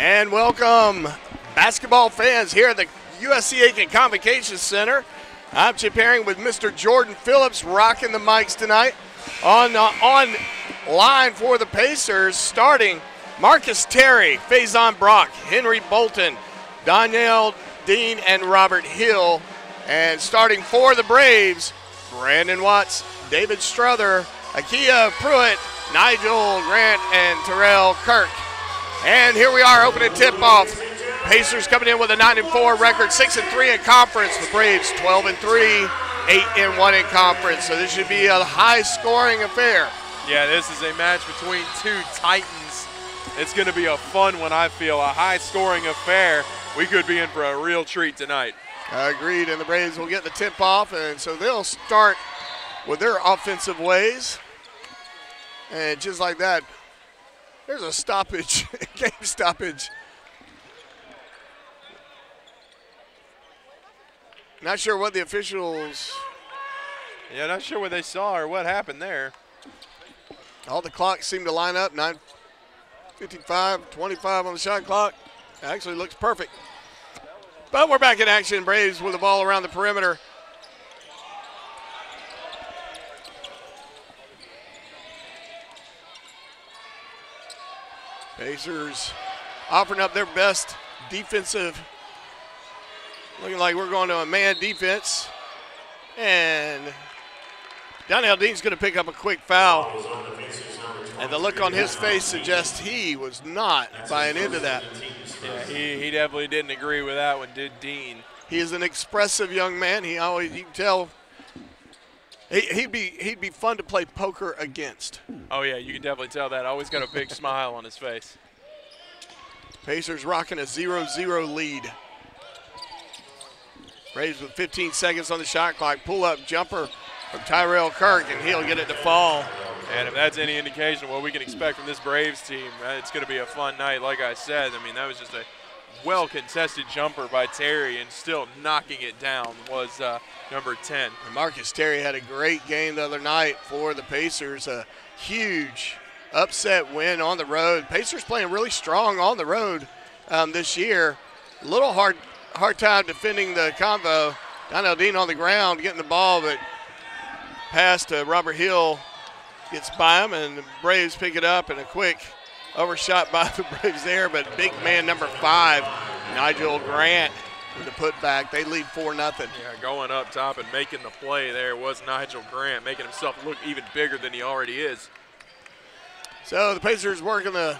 And welcome, basketball fans, here at the USC Aiken Convocation Center. I'm Chip Herring with Mr. Jordan Phillips rocking the mics tonight. On line for the Pacers, starting Marcus Terry, Faison Brock, Henry Bolton, Danielle Dean, and Robert Hill. And starting for the Braves, Brandon Watts, David Strother, Akia Pruitt, Nigel Grant, and Terrell Kirk. And here we are, opening tip-off. Pacers coming in with a 9-4 record, 6-3 in conference. The Braves 12-3, 8-1 in conference. So this should be a high-scoring affair. Yeah, this is a match between two titans. It's going to be a fun one, I feel, a high-scoring affair. We could be in for a real treat tonight. Agreed, and the Braves will get the tip-off, and so they'll start with their offensive ways. And just like that, there's a stoppage, game stoppage. Not sure what the officials. Yeah, not sure what they saw or what happened there. All the clocks seem to line up. 9:55, 25 on the shot clock. Actually looks perfect. But we're back in action. Braves with the ball around the perimeter. Pacers offering up their best defensive. Looking like we're going to a man defense. And Danielle Dean's going to pick up a quick foul. And the look on his face suggests he was not buying into that. Yeah, he definitely didn't agree with that one, did Dean. He is an expressive young man. You can tell he'd be fun to play poker against. Oh yeah, you can definitely tell that. Always got a big smile on his face. Pacers rocking a 0-0 lead. Braves with 15 seconds on the shot clock. Pull-up jumper from Tyrell Kirk, and he'll get it to fall. And if that's any indication of what we can expect from this Braves team, it's going to be a fun night. Like I said, I mean, that was just a well-contested jumper by Terry, and still knocking it down was number 10. And Marcus Terry had a great game the other night for the Pacers. A huge upset win on the road. Pacers playing really strong on the road this year. A little hard time defending the combo. Danielle Dean on the ground getting the ball, but pass to Robert Hill gets by him, and the Braves pick it up, and a quick overshot by the Braves there, but big man number 5, Nigel Grant, with the putback. They lead 4-0. Yeah, going up top and making the play there was Nigel Grant, making himself look even bigger than he already is. So the Pacers working the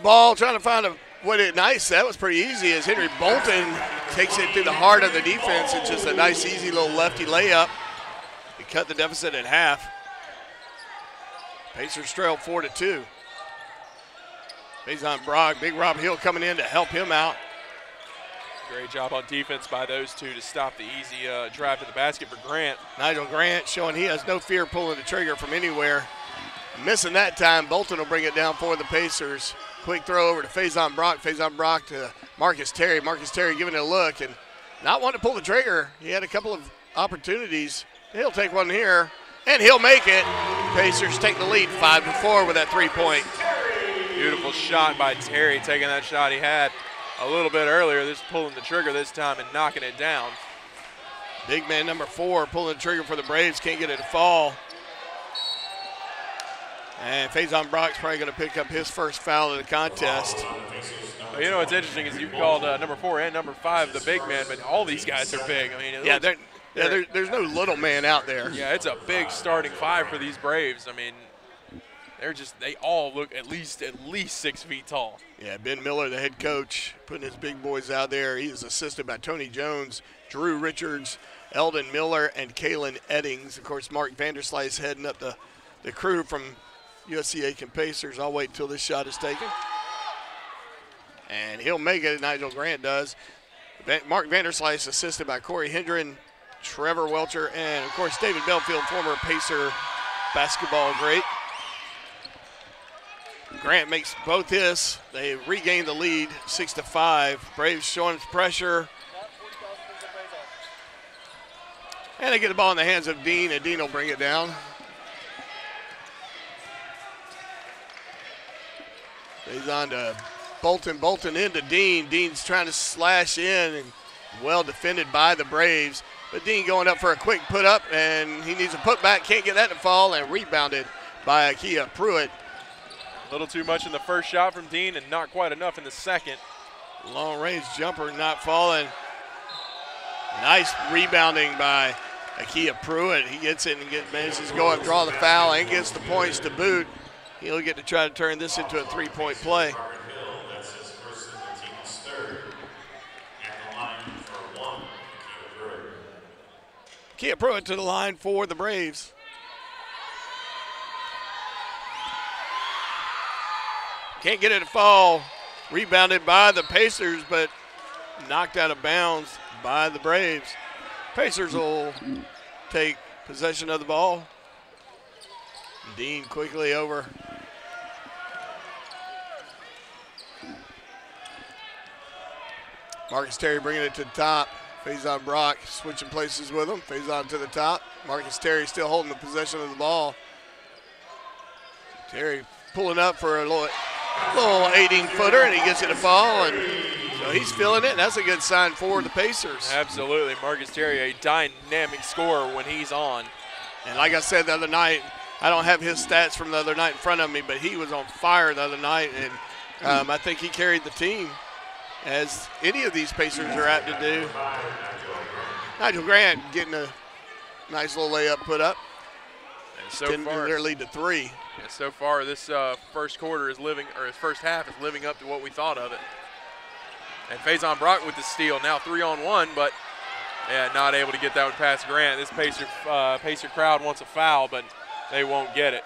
ball, trying to find a way to nice. That was pretty easy as Henry Bolton takes it through the heart of the defense. It's just a nice, easy little lefty layup. They cut the deficit at half. Pacers trail 4-2. Faison Brock, big Rob Hill coming in to help him out. Great job on defense by those two to stop the easy drive to the basket for Grant. Nigel Grant showing he has no fear pulling the trigger from anywhere. Missing that time, Bolton will bring it down for the Pacers. Quick throw over to Faison Brock. Faison Brock to Marcus Terry. Marcus Terry giving it a look and not wanting to pull the trigger. He had a couple of opportunities. He'll take one here, and he'll make it. Pacers take the lead 5-4 with that 3-point. Beautiful shot by Terry, taking that shot he had a little bit earlier. Just pulling the trigger this time and knocking it down. Big man number 4 pulling the trigger for the Braves. Can't get it to fall. And Faison Brock's probably going to pick up his first foul of the contest. Well, you know what's interesting is you've called number 4 and number 5 the big man, but all these guys are big. I mean, there's no little man out there. Yeah, it's a big starting 5 for these Braves. I mean, they all look at least 6 feet tall. Yeah, Ben Miller, the head coach, putting his big boys out there. He is assisted by Tony Jones, Drew Richards, Eldon Miller, and Kalen Eddings. Of course, Mark Vanderslice heading up the crew from USC Aiken Pacers. I'll wait until this shot is taken. And he'll make it, Nigel Grant does. Mark Vanderslice assisted by Corey Hendren, Trevor Welcher, and, of course, David Belfield, former Pacer basketball great. Grant makes both his. They regain the lead, 6-5. Braves showing pressure. And they get the ball in the hands of Dean, and Dean will bring it down. He's on to Bolton. Bolton into Dean. Dean's trying to slash in and well defended by the Braves. But Dean going up for a quick put up, and he needs a putback. Can't get that to fall, and rebounded by Akia Pruitt. A little too much in the first shot from Dean and not quite enough in the second. Long range jumper not falling. Nice rebounding by Akia Pruitt. He gets it and manages to go up, draw the foul, and gets the points to boot. He'll get to try to turn this into a three-point play. Akia Pruitt to the line for the Braves. Can't get it to fall. Rebounded by the Pacers, but knocked out of bounds by the Braves. Pacers will take possession of the ball. Dean quickly over. Marcus Terry bringing it to the top. Faison Brock switching places with him. Faison to the top. Marcus Terry still holding the possession of the ball. Terry pulling up for a little 18-footer, and he gets it to fall, and so he's feeling it. That's a good sign for the Pacers. Absolutely. Marcus Terry, a dynamic scorer when he's on. And like I said the other night, I don't have his stats from the other night in front of me, but he was on fire the other night, and I think he carried the team, as any of these Pacers are apt to do. Nigel Grant getting a nice little layup put up. And so far, their lead to 3. And so far, this first quarter is his first half is living up to what we thought of it. And Faison Brock with the steal, now 3-on-1, but not able to get that one past Grant. This Pacer crowd wants a foul, but they won't get it.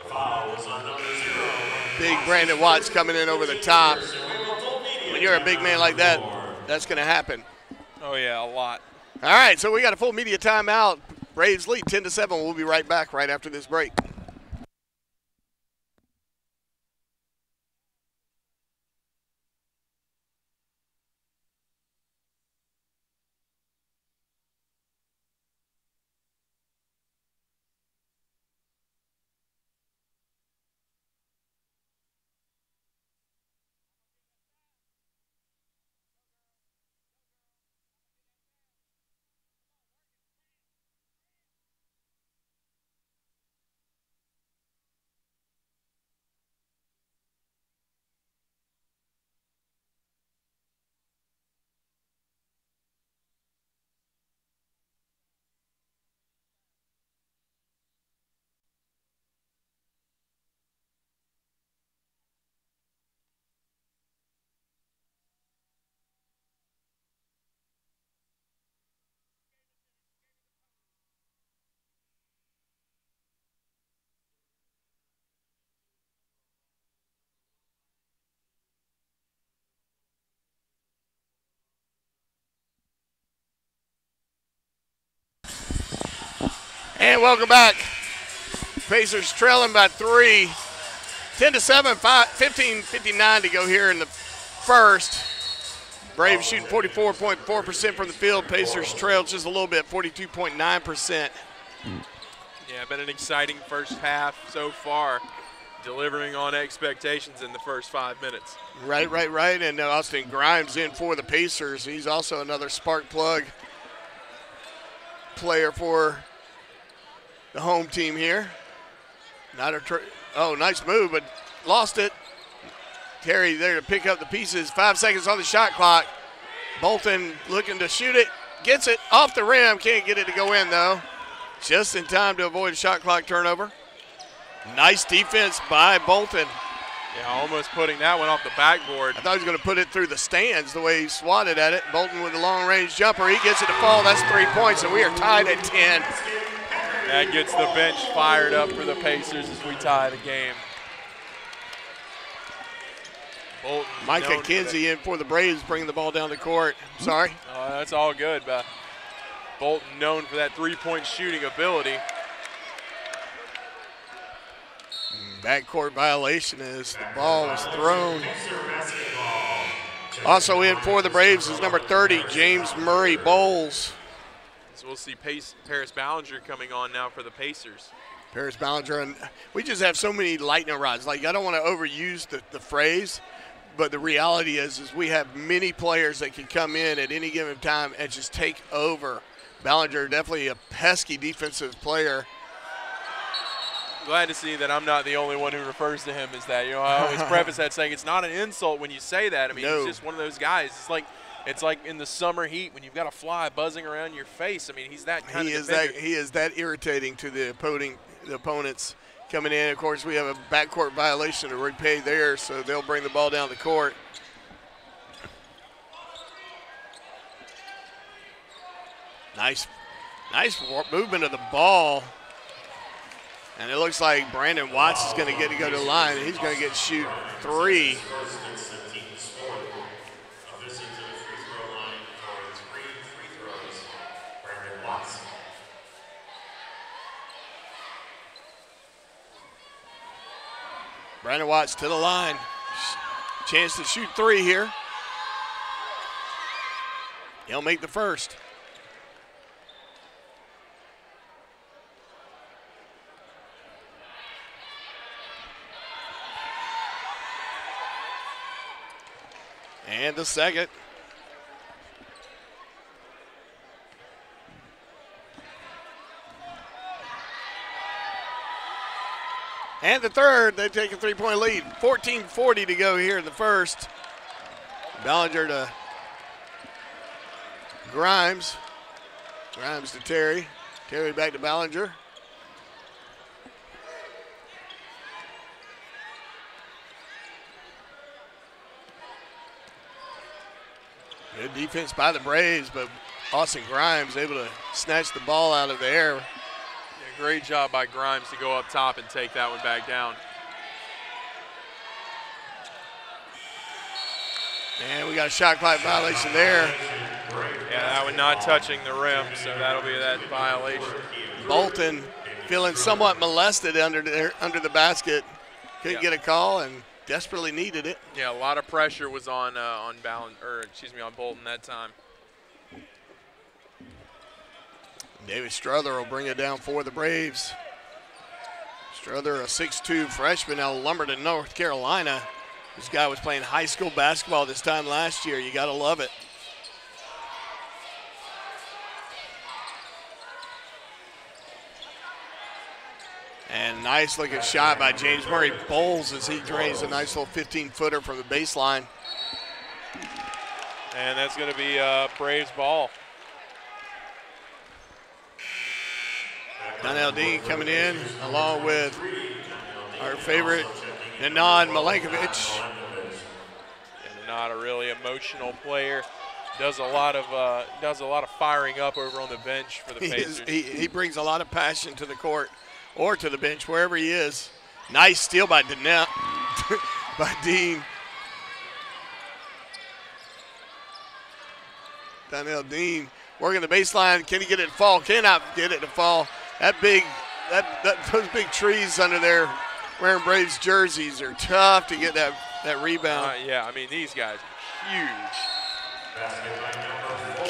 The foul is on number 0. Big Brandon Watts coming in over the top. When you're a big man like that, that's going to happen. Oh, yeah, a lot. All right, so we got a full media timeout. Braves lead 10-7. We'll be right back right after this break. And welcome back. Pacers trailing by 3. 10-7, 15:59 to go here in the first. Braves shooting 44.4% from the field. Pacers trail just a little bit, 42.9%. Yeah, been an exciting first half so far, delivering on expectations in the first 5 minutes. Right. And Austin Grimes in for the Pacers. He's also another spark plug player for the home team here. Nice move, but lost it. Terry there to pick up the pieces. 5 seconds on the shot clock. Bolton looking to shoot it. Gets it off the rim. Can't get it to go in, though. Just in time to avoid a shot clock turnover. Nice defense by Bolton. Yeah, almost putting that one off the backboard. I thought he was going to put it through the stands the way he swatted at it. Bolton with a long-range jumper. He gets it to fall. That's 3 points, and we are tied at 10. That gets the bench fired up for the Pacers as we tie the game. Bolton, Micah Kinsey in for the Braves, bringing the ball down the court. Sorry. That's all good. Bolton known for that three-point shooting ability. Backcourt violation as the ball was thrown. Also in for the Braves is number 30, James Murray Bowles. So we'll see Paris Ballinger coming on now for the Pacers. Paris Ballinger, and we just have so many lightning rods. Like, I don't want to overuse the phrase, but the reality is we have many players that can come in at any given time and just take over. Ballinger, definitely a pesky defensive player. Glad to see that I'm not the only one who refers to him as that. You know, I always preface that saying it's not an insult when you say that. I mean, No. He's just one of those guys. It's like in the summer heat when you've got a fly buzzing around your face. I mean, he's that kind of defender. He is that irritating to the opponents coming in. Of course, we have a backcourt violation to repay there, so they'll bring the ball down the court. Nice movement of the ball. And it looks like Brandon Watts is going to get to go to the line, and he's going to get to shoot 3. Brandon Watts to the line. Chance to shoot 3 here. He'll make the first. And the second. And the third. They take a 3-point lead. 14:40 to go here in the first. Ballinger to Grimes. Grimes to Terry. Terry back to Ballinger. Good defense by the Braves, but Austin Grimes able to snatch the ball out of the air. Yeah, great job by Grimes to go up top and take that one back down. And we got a shot clock violation there. Yeah, that one not touching the rim, so that'll be that violation. Bolton feeling somewhat molested under the basket. Couldn't get a call and desperately needed it. Yeah, a lot of pressure was on Bolton that time. David Strother will bring it down for the Braves. Strother, a 6'2 freshman out of Lumberton, North Carolina. This guy was playing high school basketball this time last year. You got to love it. And nice looking shot by James Murray Bowles as he drains a nice little 15-footer from the baseline. And that's going to be Braves ball. Donnell Dean coming in along with our favorite Nenad Milankovic. And not a really emotional player. Does a lot of firing up over on the bench for the Pacers. He brings a lot of passion to the court or to the bench, wherever he is. Nice steal by Dean. Donnell Dean working the baseline. Can he get it to fall? Cannot get it to fall. Those big trees under there wearing Braves jerseys are tough to get that rebound. Yeah, I mean, these guys are huge.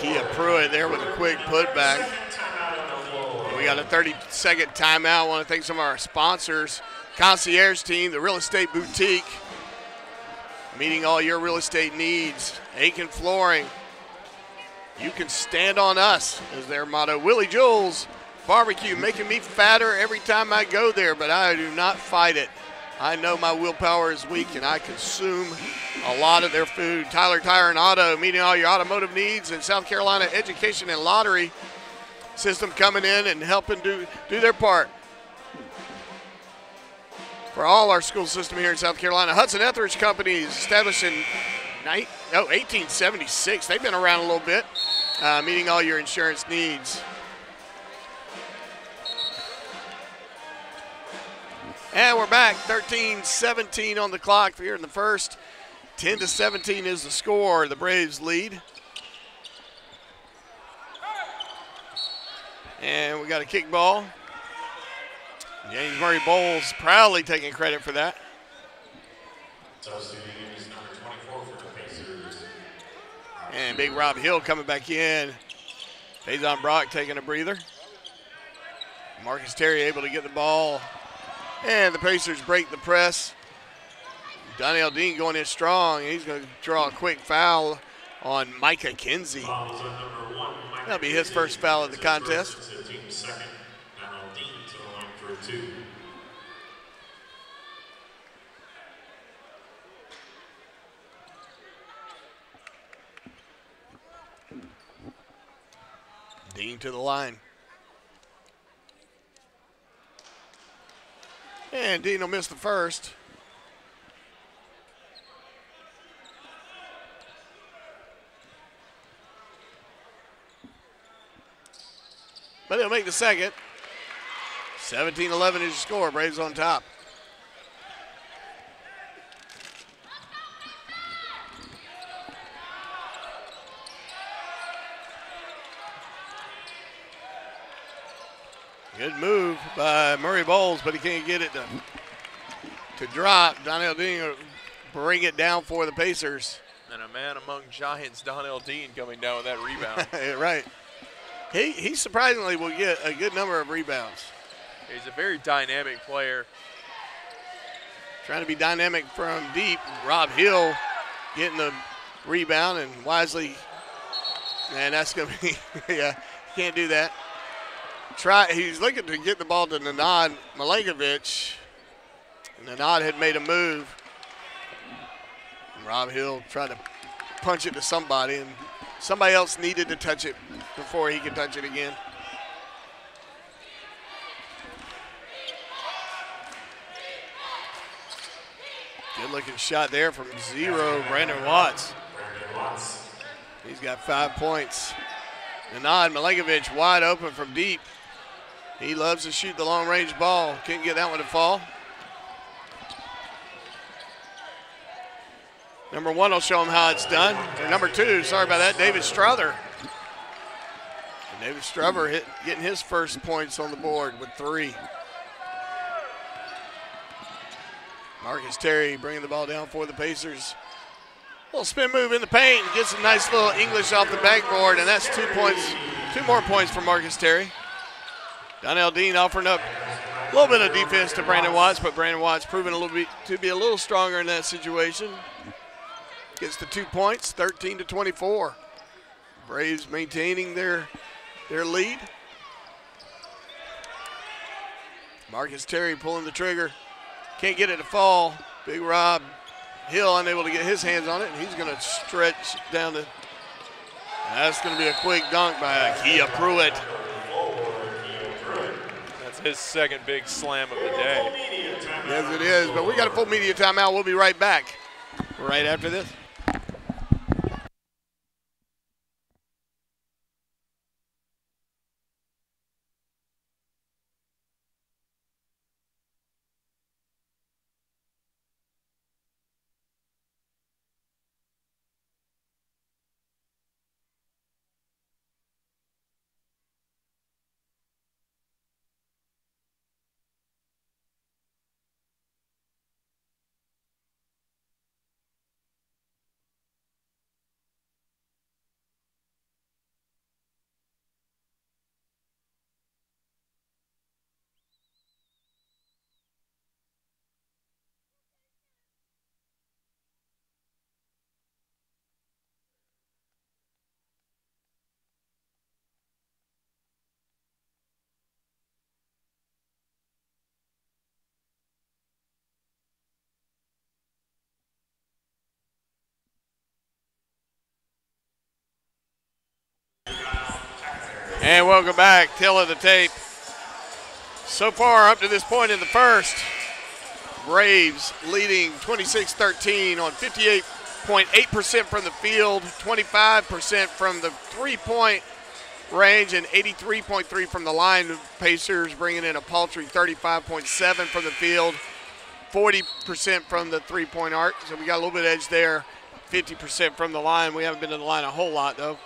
Kia Pruitt there with a quick putback. We got a 30-second timeout. I want to thank some of our sponsors. Concierge Team, the Real Estate Boutique, meeting all your real estate needs. Aiken Flooring, you can stand on us is their motto. Willie Jules Barbecue, making me fatter every time I go there, but I do not fight it. I know my willpower is weak, and I consume a lot of their food. Tyler Tire and Auto, meeting all your automotive needs. In South Carolina, Education and Lottery System coming in and helping do their part for all our school system here in South Carolina. Hudson Etheridge Company is established in 1876. They've been around a little bit, meeting all your insurance needs. And we're back, 13-17 on the clock here in the first. 10-17 is the score. The Braves lead. And we got a kick ball. James Murray Bowles proudly taking credit for that. And Big Rob Hill coming back in Faison Brock taking a breather. Marcus Terry able to get the ball. And the Pacers break the press. Donnell Dean going in strong. He's going to draw a quick foul on Micah Kinsey. Fouls on number 1, Micah That'll be his first foul of the contest. First, it's the team's second. Donnell Dean to the line for 2. Dean to the line. And Dean will miss the first. But he'll make the second. 17-11 is your score. Braves on top. Good move by Murray Bowles, but he can't get it to drop. Donnell Dean will bring it down for the Pacers. And a man among giants, Donnell Dean, coming down with that rebound. Right. He surprisingly will get a good number of rebounds. He's a very dynamic player. Trying to be dynamic from deep. Rob Hill getting the rebound, and Wisely, man, that's going to be, yeah, can't do that. He's looking to get the ball to Nenad Milenkovic. Nenad had made a move. Rob Hill tried to punch it to somebody, and somebody else needed to touch it before he could touch it again. Good looking shot there from zero, Brandon Watts. He's got 5 points. Nenad Milenkovic wide open from deep. He loves to shoot the long range ball. Couldn't get that one to fall. Number 1 will show him how it's done. Or number 2, sorry about that, David Strother. And David Strother getting his first points on the board with 3. Marcus Terry bringing the ball down for the Pacers. Little spin move in the paint. Gets a nice little English off the backboard, and that's 2 points. 2 more points for Marcus Terry. Donnell Dean offering up a little bit of defense to Brandon Watts, but Brandon Watts proving to be a little stronger in that situation. Gets the 2 points, 13-24. Braves maintaining their lead. Marcus Terry pulling the trigger. Can't get it to fall. Big Rob Hill unable to get his hands on it, and he's going to stretch down the. That's going to be a quick dunk by Kia Pruitt. That's his second big slam of the day. Yes, it is, but we got a full media timeout. We'll be right back right after this. And welcome back, tail of the tape. So far up to this point in the first, Braves leading 26-13 on 58.8% from the field, 25% from the three-point range, and 83.3% from the line. Pacers bringing in a paltry 35.7% from the field, 40% from the three-point arc. So we got a little bit of edge there, 50% from the line. We haven't been to the line a whole lot, though.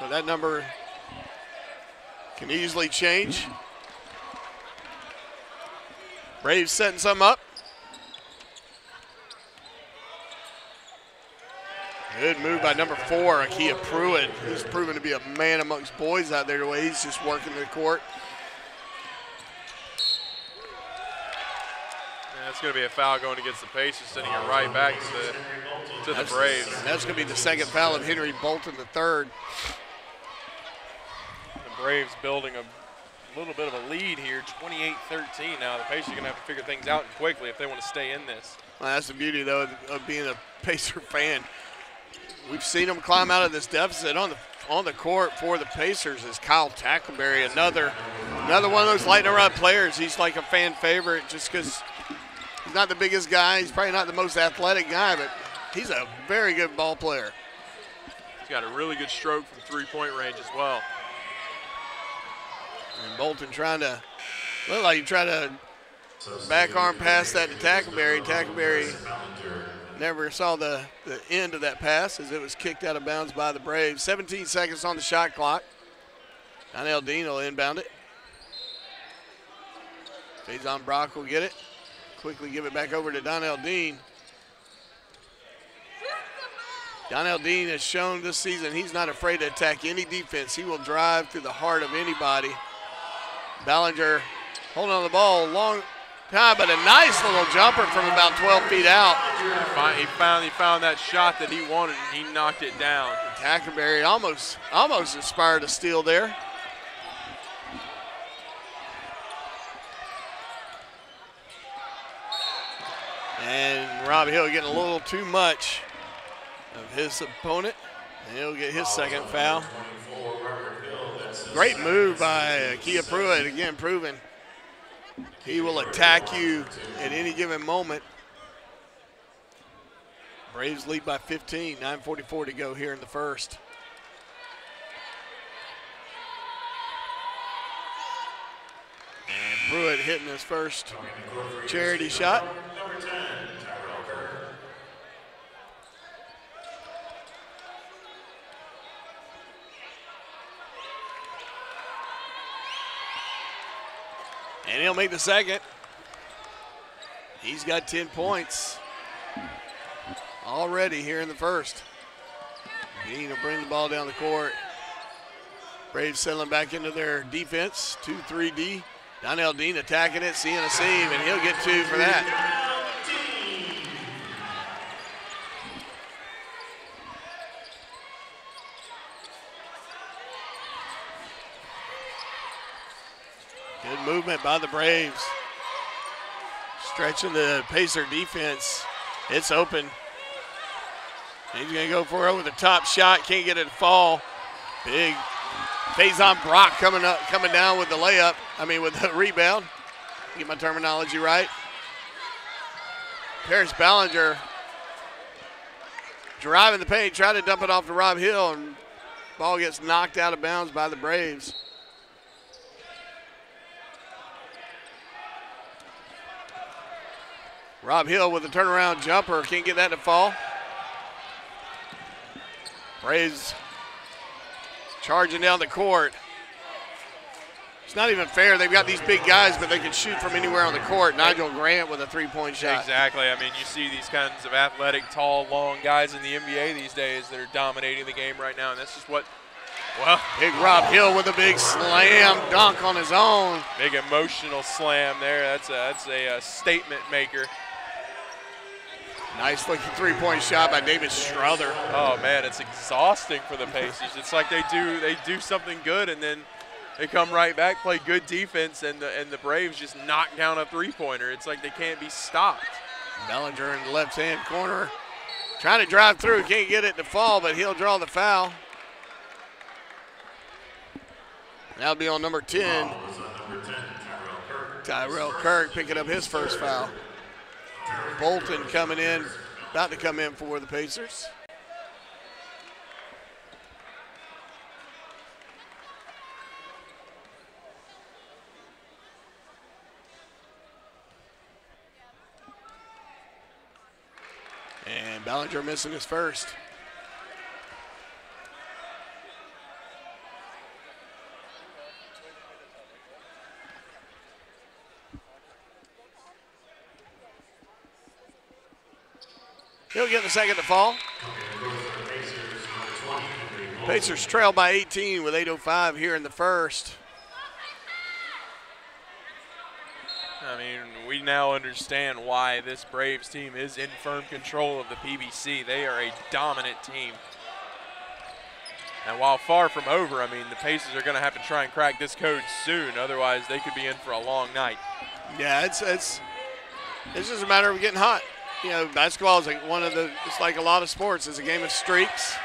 So that number can easily change. Braves setting some up. Good move by number 4, Akia Pruitt. He's proven to be a man amongst boys out there the way he's just working the court. Yeah, it's going to be a foul going against the Pacers, sending it right back to the Braves. That's going to be the second foul of Henry Bolton III. The Braves building a little bit of a lead here, 28-13 now. The Pacers are going to have to figure things out quickly if they want to stay in this. Well, that's the beauty, though, of being a Pacer fan. We've seen them climb out of this deficit. On the court for the Pacers is Kyle Tackleberry, another one of those lightning rod players. He's like a fan favorite just because he's not the biggest guy. He's probably not the most athletic guy, but he's a very good ball player. He's got a really good stroke from three-point range as well. And Bolton looked like he tried to back arm pass that to Tackleberry. Tackleberry never saw the end of that pass as it was kicked out of bounds by the Braves. 17 seconds on the shot clock. Donnell Dean will inbound it. Faison Brock will get it. Quickly give it back over to Donnell Dean. Donnell Dean has shown this season he's not afraid to attack any defense. He will drive through the heart of anybody. Ballinger holding on the ball long time, but a nice little jumper from about 12 feet out. He finally found that shot that he wanted, and he knocked it down. Tackleberry almost inspired a steal there. And Rob Hill getting a little too much of his opponent, and he'll get his second foul. Great move by Akia Pruitt, again proving he will attack you at any given moment. Braves lead by 15, 9:44 to go here in the first. And Pruitt hitting his first charity shot. And he'll make the second. He's got 10 points already here in the first. Dean will bring the ball down the court. Braves settling back into their defense, 2-3-D. Donnell Dean attacking it, seeing a seam, and he'll get 2 for that. Good movement by the Braves. Stretching the Pacer defense. It's open. He's going to go for it over the top shot. Can't get it to fall. Big Faison Brock coming down with the layup. With the rebound. Get my terminology right. Paris Ballinger driving the paint, trying to dump it off to Rob Hill, and ball gets knocked out of bounds by the Braves. Rob Hill with a turnaround jumper, can't get that to fall. Braves charging down the court. It's not even fair. They've got these big guys, but they can shoot from anywhere on the court. Nigel Grant with a three-point shot. Exactly. You see these kinds of athletic, tall, long guys in the NBA these days that are dominating the game right now, and that's just what, big Rob Hill with a big slam dunk on his own. Big emotional slam there. That's a statement maker. Nice looking three-point shot by David Strother. Oh man, it's exhausting for the Pacers. It's like they do something good and then they come right back, play good defense, and the Braves just knock down a three-pointer. It's like they can't be stopped. Bellinger in the left-hand corner, trying to drive through, can't get it to fall, but he'll draw the foul. That'll be on number 10. Tyrell Kirk picking up his first foul. Bolton coming in, about to come in for the Pacers. And Ballinger missing his first. He'll get the second to fall. Pacers trail by 18 with 8:05 here in the first. I mean, we now understand why this Braves team is in firm control of the PBC. They are a dominant team. And while far from over, I mean, the Pacers are going to have to try and crack this code soon. Otherwise, they could be in for a long night. Yeah, it's just a matter of getting hot. You know, basketball is like it's like a lot of sports. It's a game of streaks.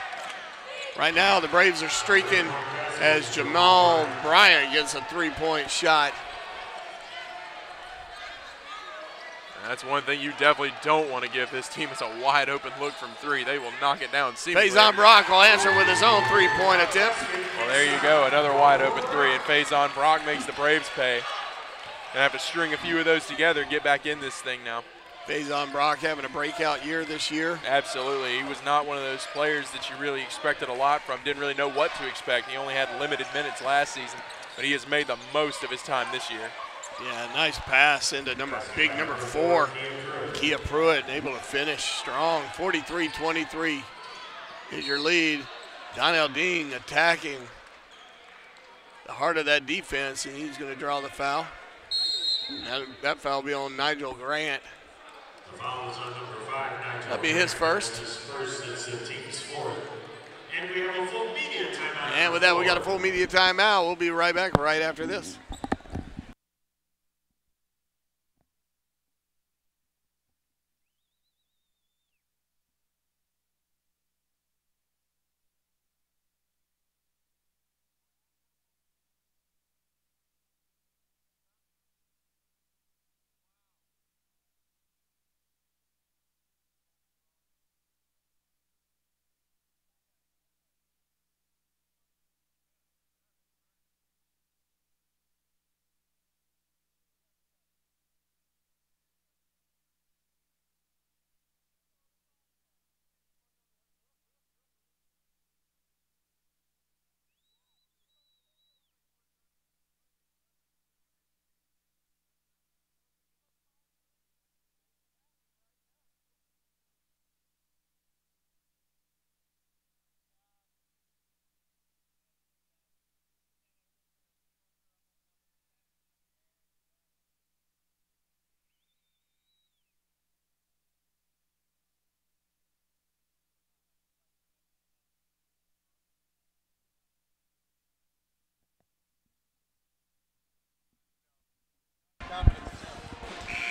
Right now, the Braves are streaking as Jamal Bryant gets a three-point shot. That's one thing you definitely don't want to give this team is a wide open look from three. They will knock it down. Faison Brock will answer with his own three-point attempt. Well, there you go, another wide open three, and Faison Brock makes the Braves pay. Gonna have to string a few of those together and get back in this thing now. Faison Brock having a breakout year this year. Absolutely, he was not one of those players that you really expected a lot from, didn't really know what to expect. He only had limited minutes last season, but he has made the most of his time this year. Yeah, nice pass into big number 4, Kia Pruitt, able to finish strong. 43-23 is your lead. Donnell Dean attacking the heart of that defense, and he's going to draw the foul. That foul will be on Nigel Grant. That'll be his first. And with that, we got a full media timeout. We'll be right back right after this.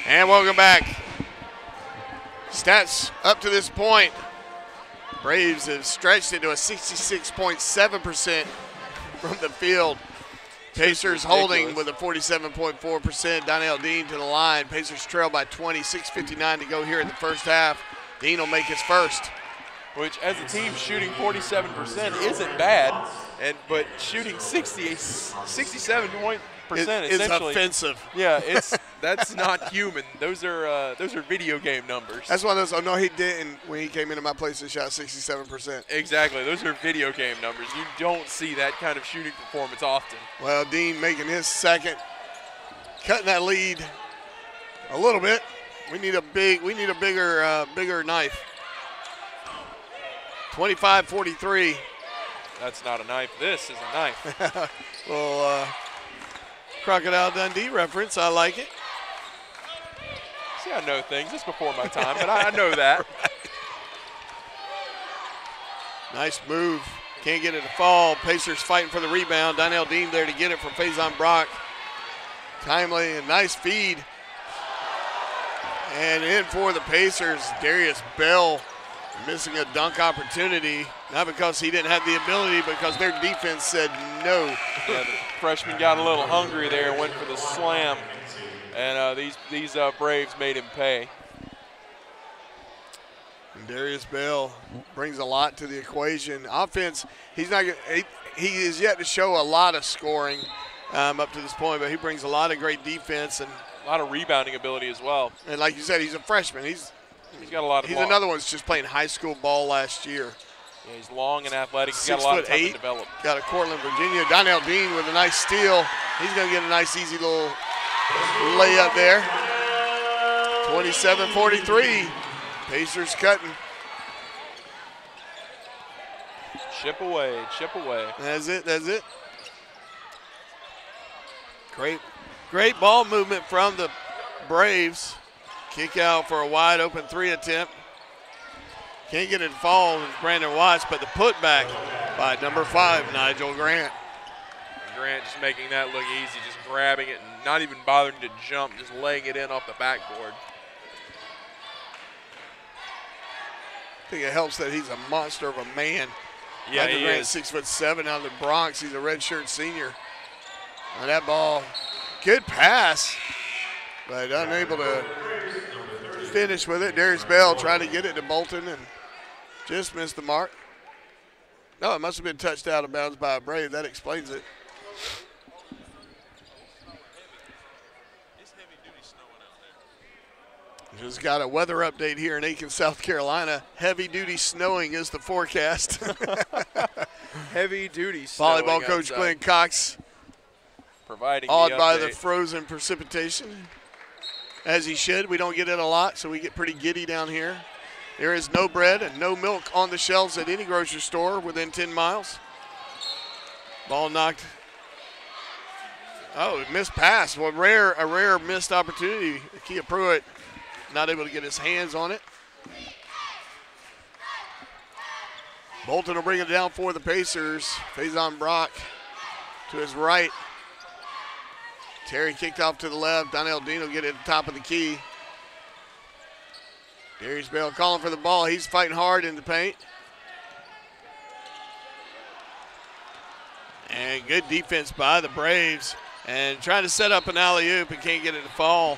And welcome back. Stats up to this point. Braves have stretched it to a 66.7% from the field. Pacers holding with a 47.4%. Donnell Dean to the line. Pacers trail by 20, 6:59 to go here in the first half. Dean will make his first. Which, as a team, shooting 47% isn't bad, but shooting 67% is offensive. Yeah, that's not human. Those are video game numbers. That's one of those. Oh no, he didn't. When he came into my place and shot 67%. Exactly. Those are video game numbers. You don't see that kind of shooting performance often. Well, Dean making his second, cutting that lead a little bit. We need a bigger knife. 25-43. That's not a knife. This is a knife. Well, Crocodile Dundee reference. I like it. See, I know things. It's before my time, but I know that. Right. Nice move. Can't get it to fall. Pacers fighting for the rebound. Donnell Dean there to get it from Faison Brock. Timely and nice feed. And in for the Pacers, Darius Bell missing a dunk opportunity. Not because he didn't have the ability, because their defense said no. Yeah, the freshman got a little hungry there, went for the slam, and these Braves made him pay. And Darius Bell brings a lot to the equation. Offense, he is yet to show a lot of scoring up to this point, but he brings a lot of great defense and a lot of rebounding ability as well. And like you said, he's a freshman. He's got a lot of. He's another one that's just playing high school ball last year. Yeah, he's long and athletic. He's got a lot of time to develop. Got a Cortland, Virginia. Donnell Dean with a nice steal. He's going to get a nice, easy little layup there. 27-43. Pacers cutting. Chip away, chip away. That's it, that's it. Great ball movement from the Braves. Kick out for a wide open 3 attempt. Can't get it to fall with Brandon Watts, but the putback by number 5, Nigel Grant. Grant just making that look easy, just grabbing it and not even bothering to jump, just laying it in off the backboard. I think it helps that he's a monster of a man. Yeah, Nigel he Grant's is. 6'7" out of the Bronx. He's a redshirt senior. And that ball, good pass, but unable to finish with it. Darius Bell tried to get it to Bolton and just missed the mark. No, it must have been touched out of bounds by a Brave. That explains it. Just got a weather update here in Aiken, South Carolina. Heavy-duty snowing is the forecast. Heavy-duty snowing Volleyball coach outside. Glenn Cox Providing awed the by the update. frozen precipitation, as he should. We don't get it a lot, so we get pretty giddy down here. There is no bread and no milk on the shelves at any grocery store within 10 miles. Ball knocked. Oh, missed pass. Well, a rare missed opportunity. Kia Pruitt not able to get his hands on it. Bolton will bring it down for the Pacers. Faison Brock to his right. Terry kicked off to the left. Donnell Dean will get it at the top of the key. Darius Bell calling for the ball. He's fighting hard in the paint. And good defense by the Braves. And trying to set up an alley-oop and can't get it to fall.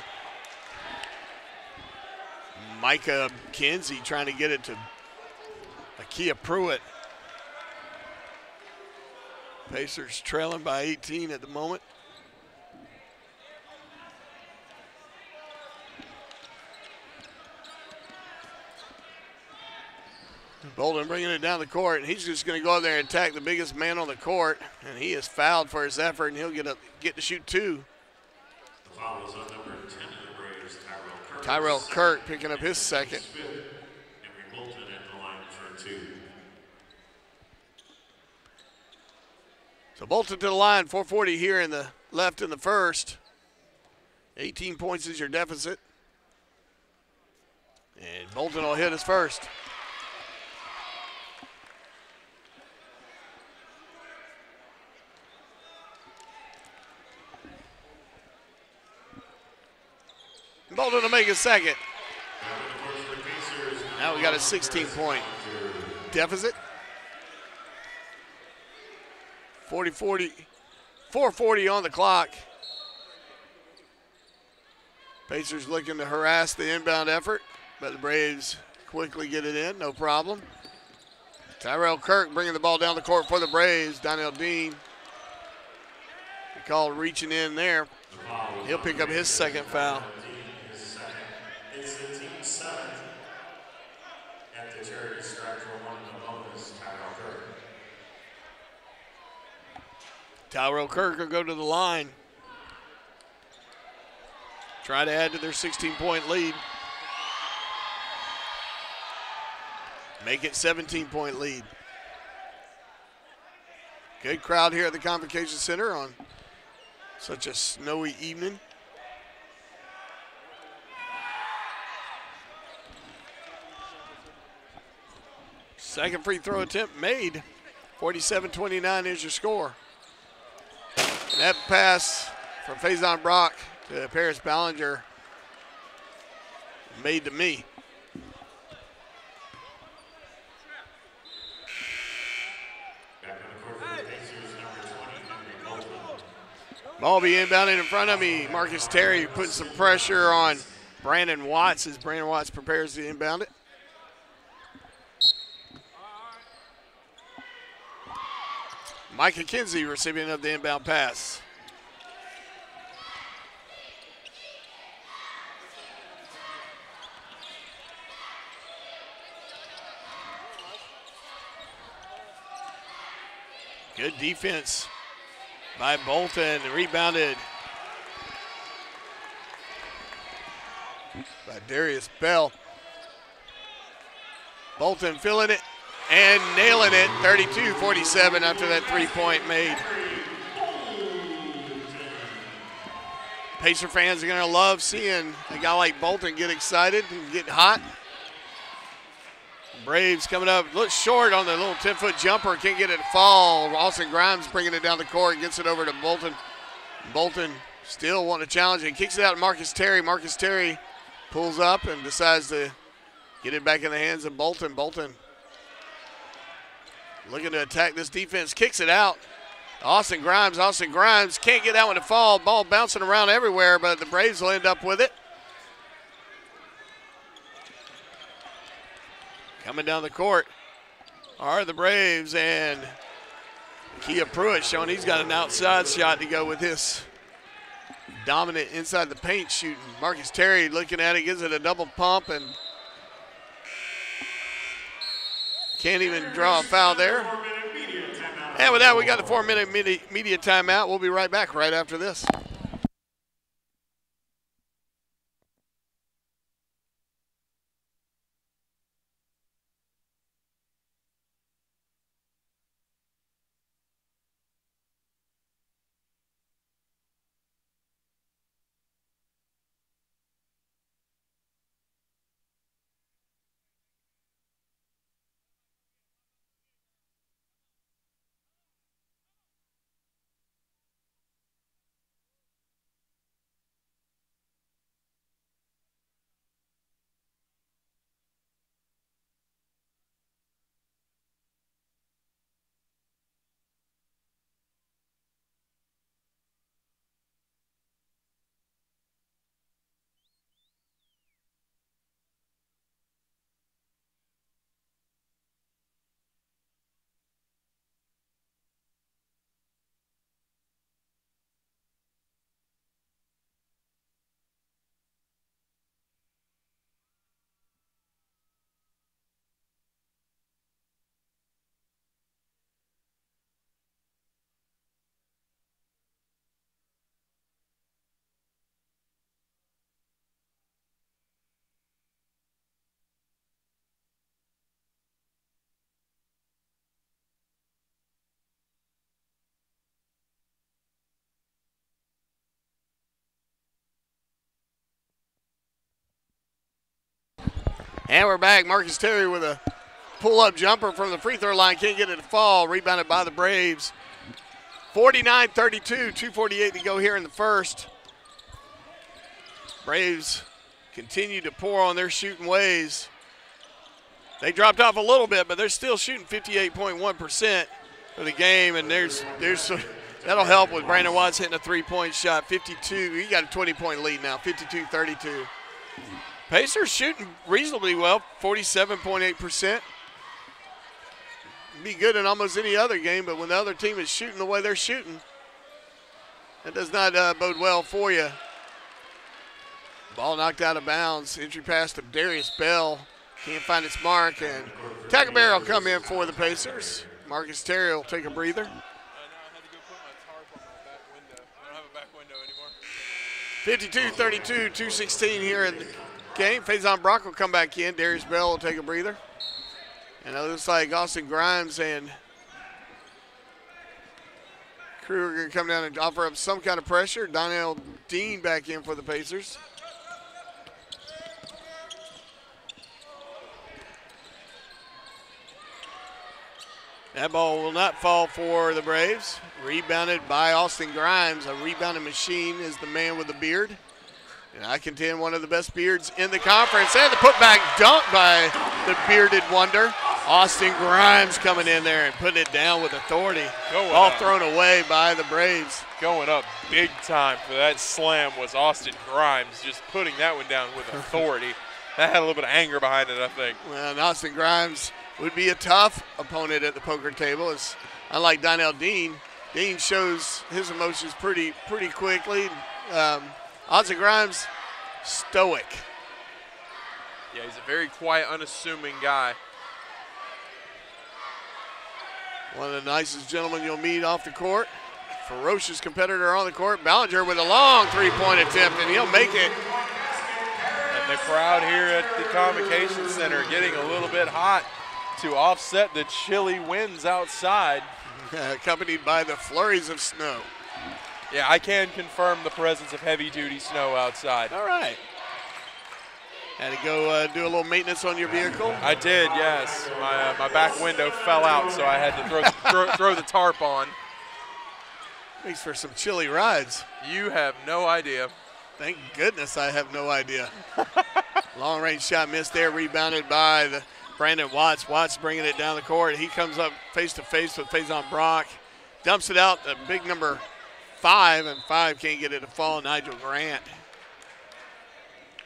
Micah Kinsey trying to get it to Kia Pruitt. Pacers trailing by 18 at the moment. Bolton bringing it down the court, and he's just going to go out there and attack the biggest man on the court, and he is fouled for his effort, and he'll get to shoot 2. The foul is on number 10 of the Braves, Tyrell Kirk. Tyrell Kirk picking up his second. And Bolton at the line for 2. So Bolton to the line, 4:40 here in the left in the first. 18 points is your deficit. And Bolton will hit his first. Bolton to make his second. Now we got a 16-point deficit. 4:40 on the clock. Pacers looking to harass the inbound effort, but the Braves quickly get it in, no problem. Tyrell Kirk bringing the ball down the court for the Braves. Donnell Dean, they call reaching in there. He'll pick up his second foul. It's the team 7th at the charity stripe for one of the bonus, Tyrell Kirk. Tyrell Kirk will go to the line. Try to add to their 16-point lead. Make it 17-point lead. Good crowd here at the Convocation Center on such a snowy evening. Second free throw attempt made. 47-29 is your score. And that pass from Faison Brock to Paris Ballinger made to me. Back on the court for the Pacers, number 20, Henry Bolton. Ball be inbounded in front of me. Marcus Terry putting some pressure on Brandon Watts as Brandon Watts prepares to inbound it. Micah Kinsey receiving of the inbound pass. Good defense by Bolton, rebounded by Darius Bell. Bolton filling it and nailing it, 32-47 after that three-point made. Pacer fans are going to love seeing a guy like Bolton get excited and get hot. Braves coming up, looks short on the little 10-foot jumper, can't get it to fall. Austin Grimes bringing it down the court, gets it over to Bolton. Bolton still wanting to challenge it, kicks it out to Marcus Terry. Marcus Terry pulls up and decides to get it back in the hands of Bolton. Bolton looking to attack this defense, kicks it out. Austin Grimes can't get that one to fall. Ball bouncing around everywhere, but the Braves will end up with it. Coming down the court are the Braves, and Kia Pruitt showing he's got an outside shot to go with his dominant inside the paint shooting. Marcus Terry looking at it, gives it a double pump, and can't even draw a foul there. And with that, we got the 4-minute media timeout. We'll be right back right after this. And we're back. Marcus Terry with a pull-up jumper from the free throw line. Can't get it to fall. Rebounded by the Braves. 49-32, 2:48 to go here in the first. Braves continue to pour on their shooting ways. They dropped off a little bit, but they're still shooting 58.1% for the game, and that'll help with Brandon Watts hitting a three-point shot. 52. He got a 20-point lead now, 52-32. Pacers shooting reasonably well, 47.8%. Be good in almost any other game, but when the other team is shooting the way they're shooting, that does not bode well for you. Ball knocked out of bounds. Entry pass to Darius Bell. Can't find its mark, and Tackleberry will come in for the Pacers. Marcus Terry will take a breather. I had to go put my tarp on my back window. I don't have a back window anymore. 52-32, 2:16 here in the game. Faison Brock will come back in. Darius Bell will take a breather. And it looks like Austin Grimes and crew are going to come down and offer up some kind of pressure. Donnell Dean back in for the Pacers. That ball will not fall for the Braves. Rebounded by Austin Grimes. A rebounding machine is the man with the beard. And I contend one of the best beards in the conference. And the putback dunk by the bearded wonder. Austin Grimes coming in there and putting it down with authority. All thrown away by the Braves. Going up big time for that slam was Austin Grimes, just putting that one down with authority. That had a little bit of anger behind it, I think. Well, and Austin Grimes would be a tough opponent at the poker table. It's unlike Donnell Dean. Dean shows his emotions pretty quickly. Austin Grimes, stoic. Yeah, he's a very quiet, unassuming guy. One of the nicest gentlemen you'll meet off the court. Ferocious competitor on the court. Ballinger with a long three-point attempt, and he'll make it. And the crowd here at the Convocation Center getting a little bit hot. to offset the chilly winds outside. Accompanied by the flurries of snow. Yeah, I can confirm the presence of heavy-duty snow outside. All right. Had to go do a little maintenance on your vehicle? I did, yes. My back window fell out, so I had to throw the tarp on. Makes for some chilly rides. You have no idea. Thank goodness I have no idea. Long range shot missed there, rebounded by the Brandon Watts. Watts bringing it down the court. He comes up face to face with Faison Brock. Dumps it out, the big number 5, and 5 can't get it to fall. Nigel Grant.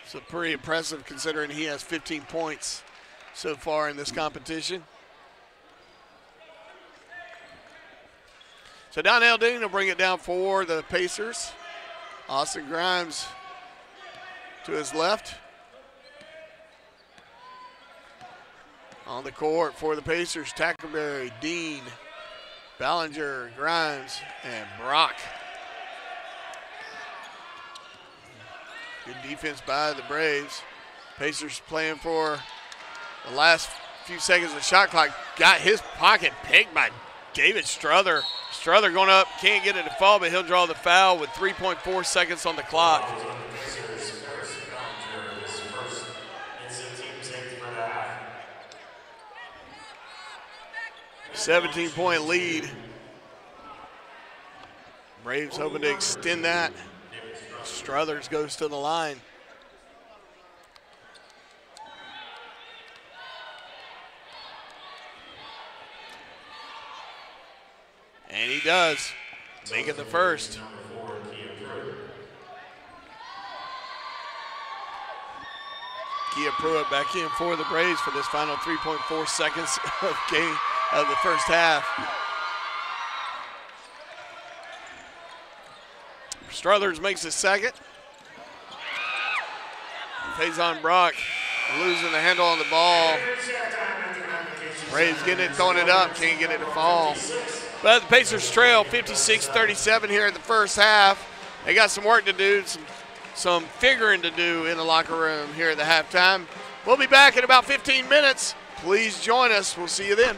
So pretty impressive considering he has 15 points so far in this competition. So Donnell Dean will bring it down for the Pacers. Austin Grimes to his left. On the court for the Pacers, Tackleberry, Dean, Ballinger, Grimes, and Brock. Good defense by the Braves. Pacers playing for the last few seconds of the shot clock. Got his pocket picked by David Strother. Strother going up, can't get it to fall, but he'll draw the foul with 3.4 seconds on the clock. 17-point lead. Braves hoping to extend that. Struthers goes to the line. And he does, making the first. Kia Pruitt back in for the Braves for this final 3.4 seconds of the first half. Struthers makes his second. Faison Brock losing the handle on the ball. Braves getting it, throwing it up, can't get it to fall. But the Pacers trail 56-37 here in the first half. They got some work to do, some figuring to do in the locker room here at the halftime. We'll be back in about 15 minutes. Please join us. We'll see you then.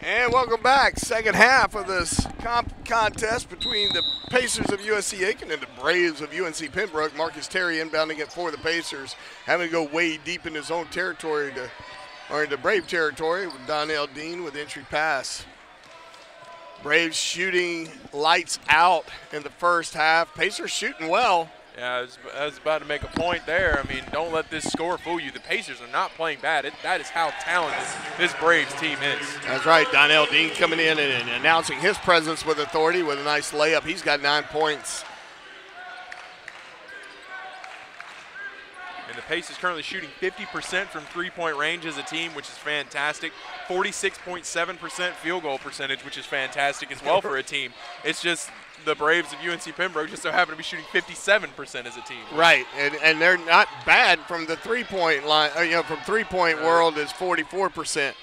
And welcome back. Second half of this contest between the Pacers of USC Aiken and the Braves of UNC Pembroke. Marcus Terry inbounding it for the Pacers, having to go way deep in his own territory or into Brave territory with Donnell Dean with entry pass. Braves shooting lights out in the first half. Pacers shooting well. Yeah, I was about to make a point there. I mean, don't let this score fool you. The Pacers are not playing bad. That is how talented this Braves team is. That's right. Donnell Dean coming in and announcing his presence with authority with a nice layup. He's got 9 points. And the Pacers currently shooting 50% from three-point range as a team, which is fantastic. 46.7% field goal percentage, which is fantastic as well for a team. It's just the Braves of UNC Pembroke just so happen to be shooting 57% as a team. Right, and they're not bad from the three-point line. From three-point world is 44%.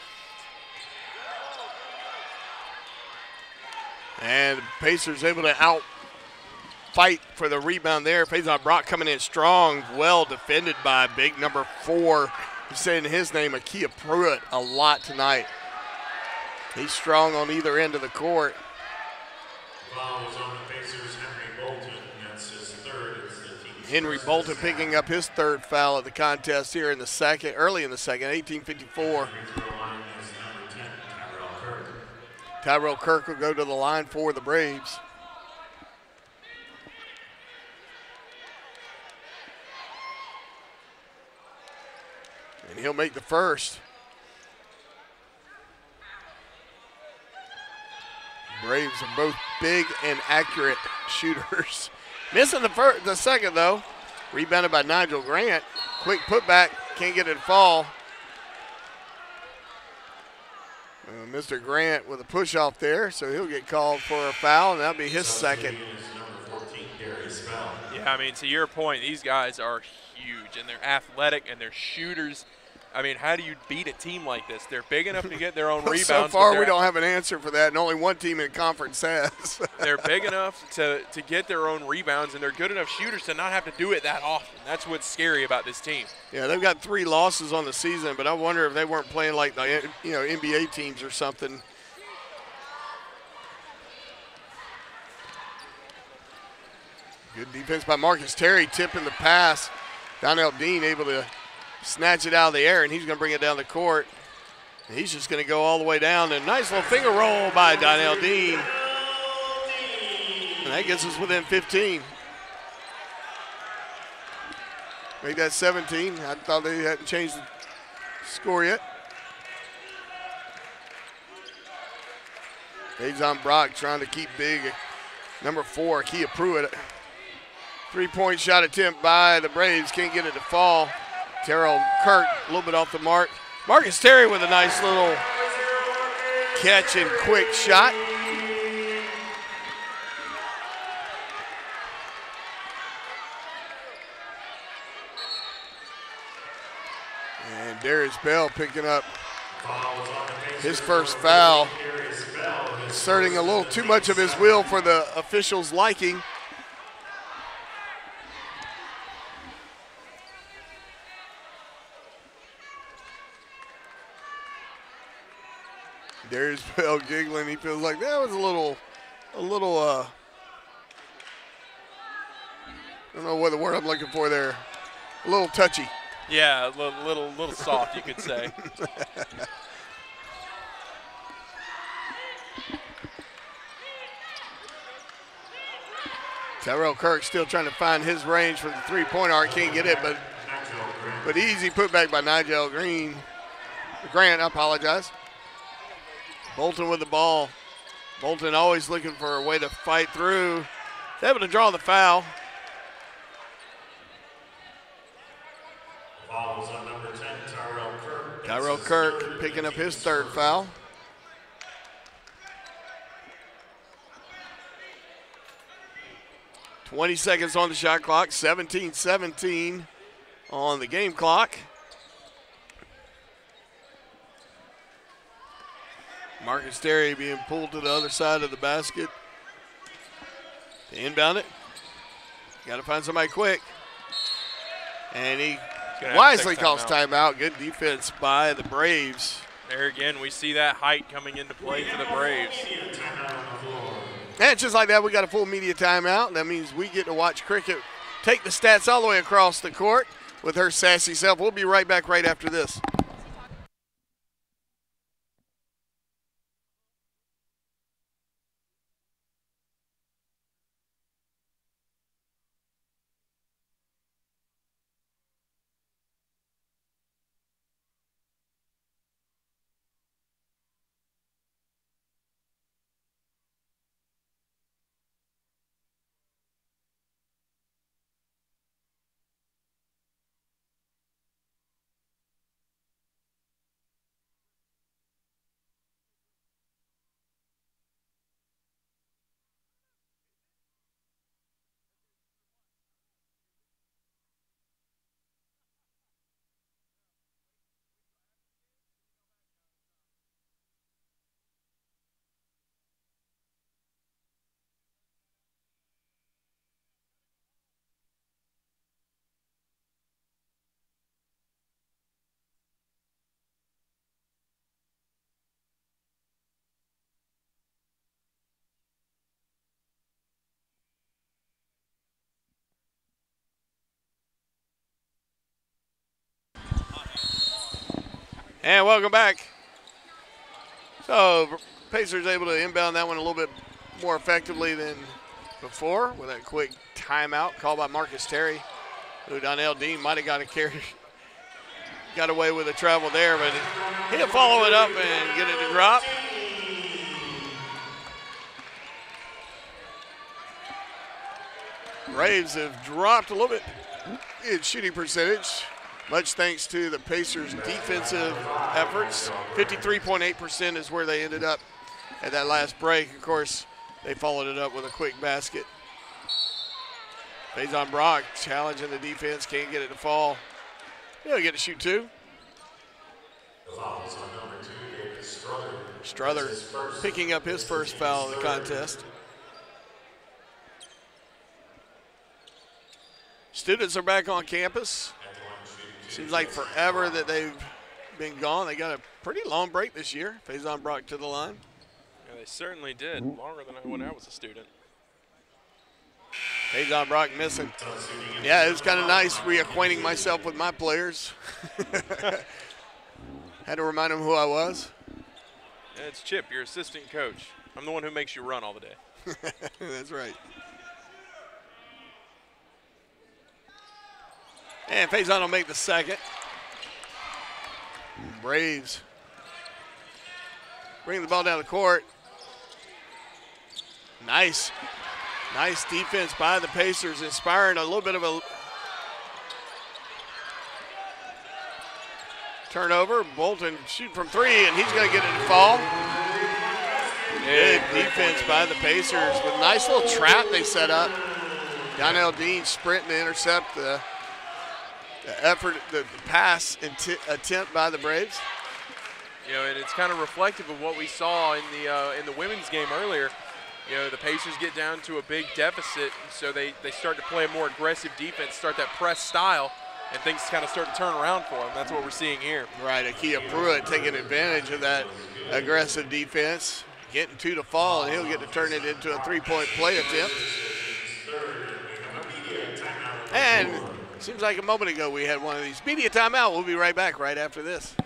And the Pacers able to fight for the rebound there. Faison Brock coming in strong, well defended by big number 4. He's saying his name, Akia Pruitt, a lot tonight. He's strong on either end of the court. Foul was on the Pacers, Henry Bolton. That's his third. It's the team's Henry first Bolton and second. picking up his third foul of the contest here in the second, early in the second, 18:54. Free throw line is number 10, Tyrell Kirk. Tyrell Kirk will go to the line for the Braves. And he'll make the first. Braves are both big and accurate shooters. Missing the second, though. Rebounded by Nigel Grant. Quick putback, can't get it to fall. Mr. Grant with a push off there, so he'll get called for a foul, and that'll be his second. Yeah, I mean, to your point, these guys are huge, and they're athletic, and they're shooters. I mean, how do you beat a team like this? They're big enough to get their own rebounds. So far, we don't have an answer for that, and only one team in conference has. They're big enough to get their own rebounds, and they're good enough shooters to not have to do it that often. That's what's scary about this team. Yeah, they've got 3 losses on the season, but I wonder if they weren't playing like the NBA teams or something. Good defense by Marcus Terry, tipping the pass. Donnell Dean able to snatch it out of the air, and he's going to bring it down the court. And he's just going to go all the way down. And nice little finger roll by Donnell Dean. And that gets us within 15. Make that 17. I thought they hadn't changed the score yet. Faison Brock trying to keep big. Number 4, Akia Pruitt. 3-point shot attempt by the Braves. Can't get it to fall. Terrell Kirk a little bit off the mark. Marcus Terry with a nice little catch and quick shot. And Darius Bell picking up his first foul, asserting a little too much of his will for the officials' liking. Darius Bell giggling. He feels like that was a little, I don't know what the word I'm looking for there. A little touchy. Yeah, a little soft, you could say. Tyrell Kirk still trying to find his range from the three-point arc. Can't get it, but easy putback by Nigel Grant, I apologize. Bolton with the ball. Bolton always looking for a way to fight through. He's able to draw the foul. Foul was on number 10, Tyrell Kirk. Tyrell Kirk picking up his third foul. .20 seconds on the shot clock, 17-17 on the game clock. Marcus Terry being pulled to the other side of the basket. To inbound it. Got to find somebody quick. And he wisely calls timeout. Good defense by the Braves. There again, we see that height coming into play for the Braves. And just like that, we got a full media timeout. That means we get to watch Cricket take the stats all the way across the court with her sassy self. We'll be right back right after this. And welcome back. So Pacers able to inbound that one a little bit more effectively than before with that quick timeout called by Marcus Terry, who Donnell Dean might have got away with a travel there, but he'll follow it up and get it to drop. Braves have dropped a little bit in shooting percentage, much thanks to the Pacers' defensive efforts. 53.8% is where they ended up at that last break. Of course, they followed it up with a quick basket. Faison Brock challenging the defense, can't get it to fall. He'll get to shoot two. Strother picking up his first foul of the contest. Students are back on campus. Seems like forever that they've been gone. They got a pretty long break this year. Faison Brock to the line. Yeah, they certainly did. Longer than when I was a student. Faison Brock missing. Yeah, it was kind of nice reacquainting myself with my players. Had to remind them who I was. Yeah, it's Chip, your assistant coach. I'm the one who makes you run all the day. That's right. And Faison will make the second. Braves bring the ball down the court. Nice defense by the Pacers, inspiring a little bit of a turnover. Bolton shoot from three, and he's going to get it to fall. Good defense by the Pacers with a nice little trap they set up. Donnell Dean sprinting to intercept the pass attempt by the Braves. You know, and it's kind of reflective of what we saw in the women's game earlier. You know, the Pacers get down to a big deficit, so they start to play a more aggressive defense, start that press style, and things kind of start to turn around for them. That's what we're seeing here. Right, Akia Pruitt taking advantage of that aggressive defense, getting two to fall, and he'll get to turn it into a three-point play attempt. And seems like a moment ago we had one of these. Media timeout. We'll be right back right after this.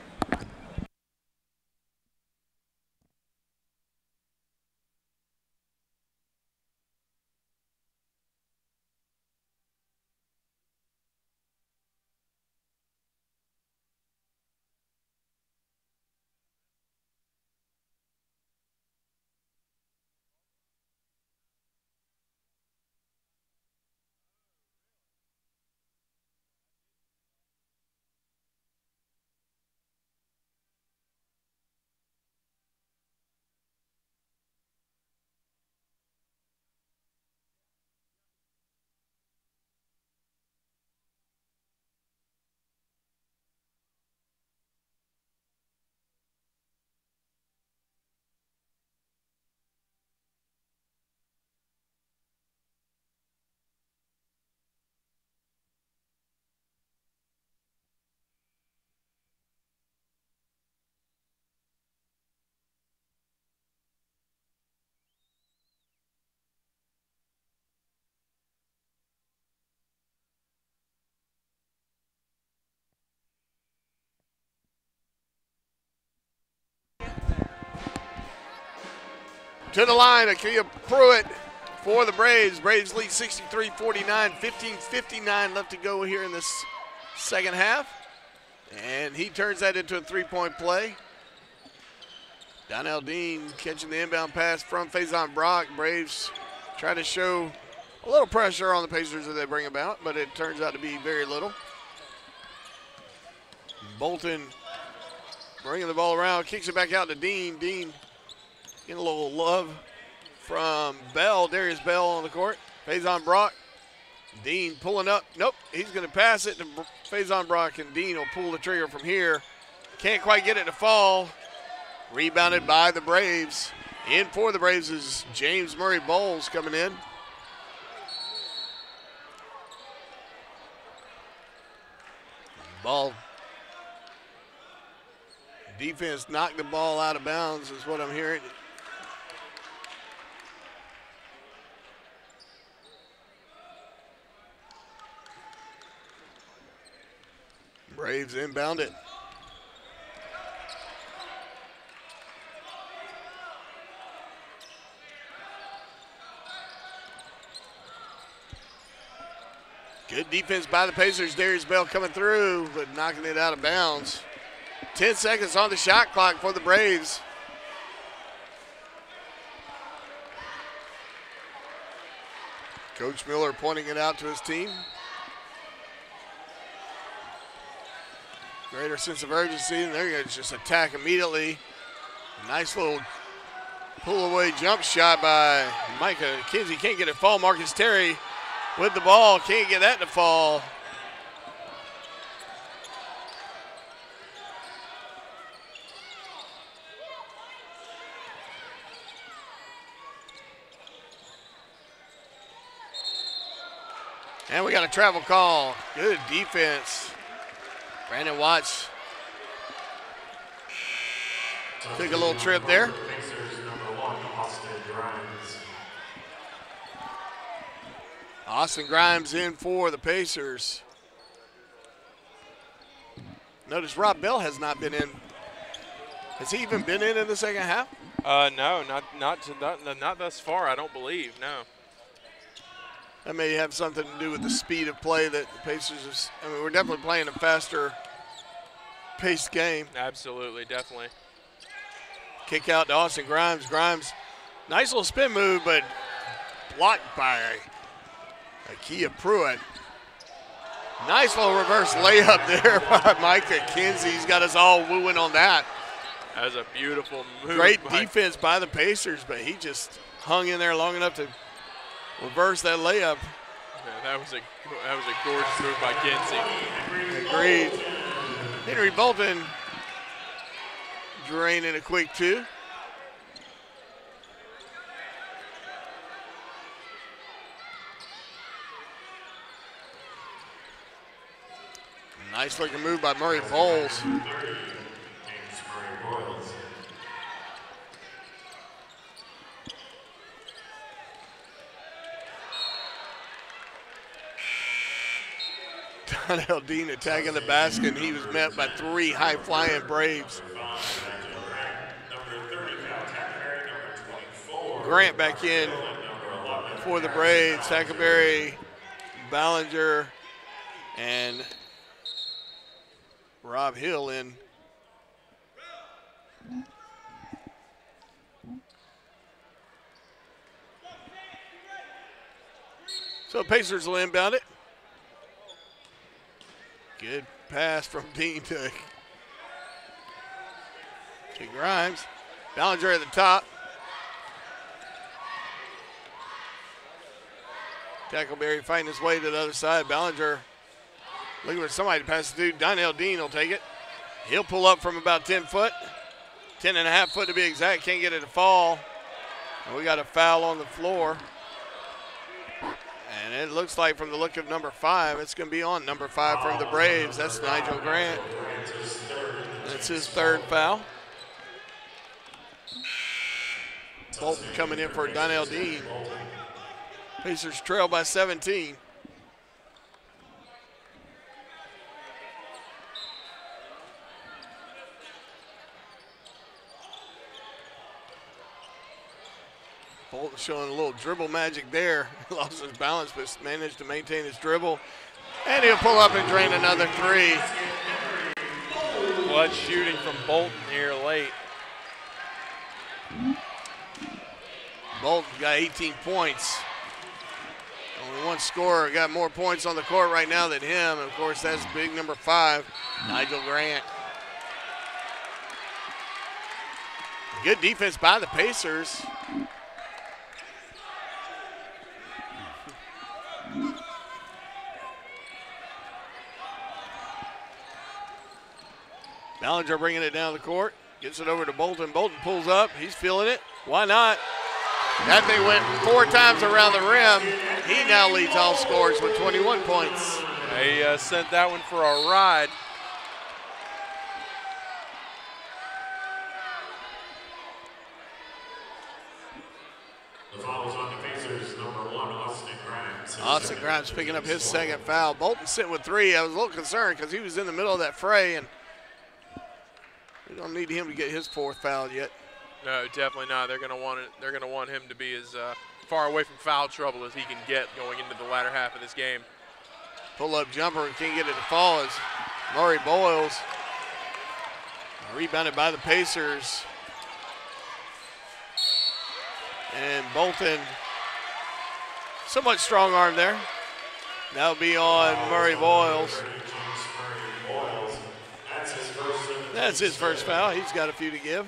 To the line, Akia Pruitt for the Braves. Braves lead 63-49, 15:59 left to go here in this second half. And he turns that into a three-point play. Donnell Dean catching the inbound pass from Faison Brock. Braves try to show a little pressure on the Pacers that they bring about, but it turns out to be very little. Bolton bringing the ball around, kicks it back out to Dean. Dean getting a little love from Bell, Darius Bell on the court. Faison Brock. Dean pulling up. Nope, he's going to pass it to Faison Brock, and Dean will pull the trigger from here. Can't quite get it to fall. Rebounded by the Braves. In for the Braves is James Murray Bowles coming in. Ball. Defense knocked the ball out of bounds is what I'm hearing. Braves inbound it. Good defense by the Pacers. Darius Bell coming through, but knocking it out of bounds. 10 seconds on the shot clock for the Braves. Coach Miller pointing it out to his team. Greater sense of urgency, and they're going to just attack immediately. Nice little pull-away jump shot by Micah Kinsey. Can't get it fall. Marcus Terry with the ball. Can't get that to fall. And we got a travel call. Good defense. Brandon Watts took a little trip there. Austin Grimes in for the Pacers. Notice Rob Bell has not been in. Has he even been in the second half? No, not thus far, I don't believe, no. That may have something to do with the speed of play that the Pacers is. I mean, we're definitely playing a faster paced game. Absolutely, definitely. Kick out to Austin Grimes. Grimes, nice little spin move, but blocked by Akia Pruitt. Nice little reverse layup there by Micah Kinsey. He's got us all wooing on that. That was a beautiful move. Great defense by the Pacers, but he just hung in there long enough to reverse that layup. Yeah, that was a gorgeous move by Kinsey. Agreed. Henry Bolton draining a quick two. Nice looking move by Murray Bowles. Donnell Dean attacking the basket, and he was met by three high-flying Braves. Grant back in for the Braves. Tackleberry, Ballinger, and Rob Hill in. So Pacers will inbound it. Good pass from Dean to Grimes. Ballinger at the top. Tackleberry finding his way to the other side. Ballinger looking for somebody to pass it to. Donnell Dean will take it. He'll pull up from about 10 foot. 10.5 foot to be exact. Can't get it to fall. And we got a foul on the floor. And it looks like from the look of number 5, it's going to be on number 5 from the Braves. That's Nigel Grant. That's his third foul. Bolton coming in for Donnell Dean. Pacers trail by 17. Bolton showing a little dribble magic there. Lost his balance, but managed to maintain his dribble. And he'll pull up and drain another three. Clutch shooting from Bolton here late. Bolton got 18 points. Only one scorer got more points on the court right now than him. And of course, that's big number 5, Nigel Grant. Good defense by the Pacers. Ballinger bringing it down the court. Gets it over to Bolton. Bolton pulls up. He's feeling it. Why not? That thing went 4 times around the rim. He now leads all scorers with 21 points. He sent that one for a ride. The foul is on the Pacers, number 1, Austin Grimes. Austin Grimes picking up his second foul. Bolton sitting with 3. I was a little concerned because he was in the middle of that fray, and we don't need him to get his 4th foul yet. No, definitely not. They're going to want it. They're going to want him to be as far away from foul trouble as he can get going into the latter half of this game. Pull-up jumper, can't get it to fall as Murray Boyles. Rebounded by the Pacers. And Bolton, somewhat strong arm there. That'll be on Murray Boyles. That's his first foul. He's got a few to give.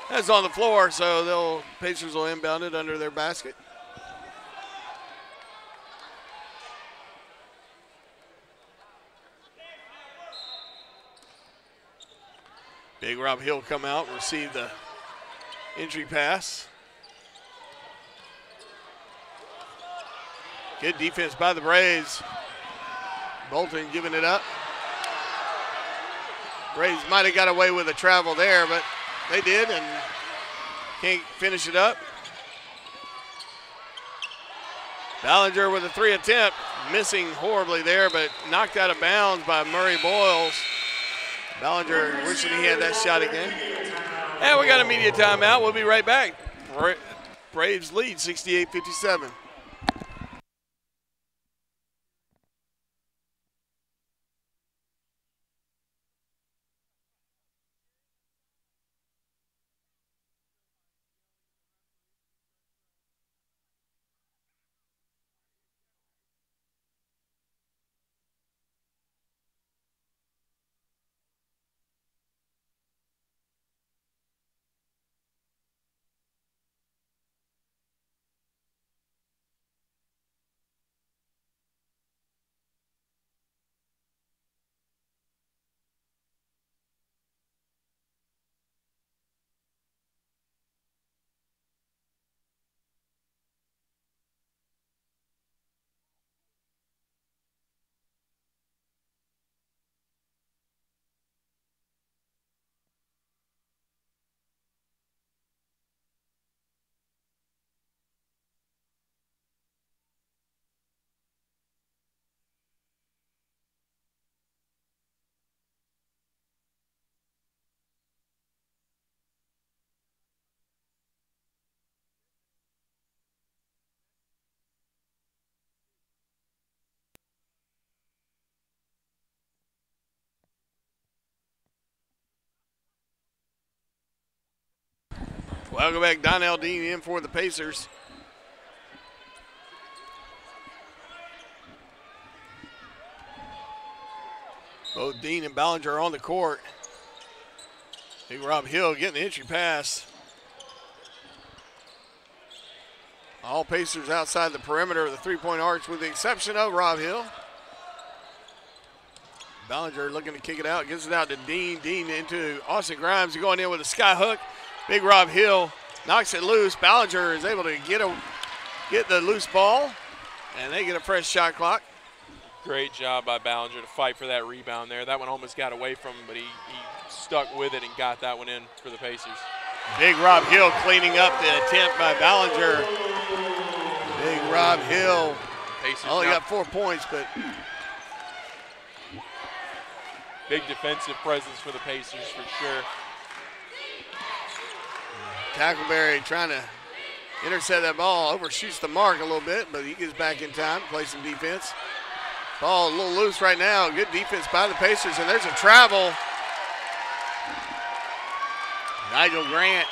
That's on the floor, so the Pacers will inbound it under their basket. Big Rob Hill come out, receive the entry pass. Good defense by the Braves. Bolton giving it up. Braves might have got away with a travel there, but they did and can't finish it up. Ballinger with a 3 attempt, missing horribly there, but knocked out of bounds by Murray Boyles. Ballinger wishing he had that shot again. And we got a media timeout. We'll be right back. Braves lead 68-57. Welcome back. Donnell Dean in for the Pacers. Both Dean and Ballinger are on the court. Big Rob Hill getting the entry pass. All Pacers outside the perimeter of the three-point arch with the exception of Rob Hill. Ballinger looking to kick it out, gets it out to Dean. Dean into Austin Grimes going in with a sky hook. Big Rob Hill knocks it loose. Ballinger is able to get the loose ball, and they get a fresh shot clock. Great job by Ballinger to fight for that rebound there. That one almost got away from him, but he stuck with it and got that one in for the Pacers. Big Rob Hill cleaning up the attempt by Ballinger. Big Rob Hill Pacers only got 4 points, but big defensive presence for the Pacers for sure. Tackleberry trying to intercept that ball, overshoots the mark a little bit, but he gets back in time, play some defense. Ball a little loose right now. Good defense by the Pacers, and there's a travel. Nigel Grant.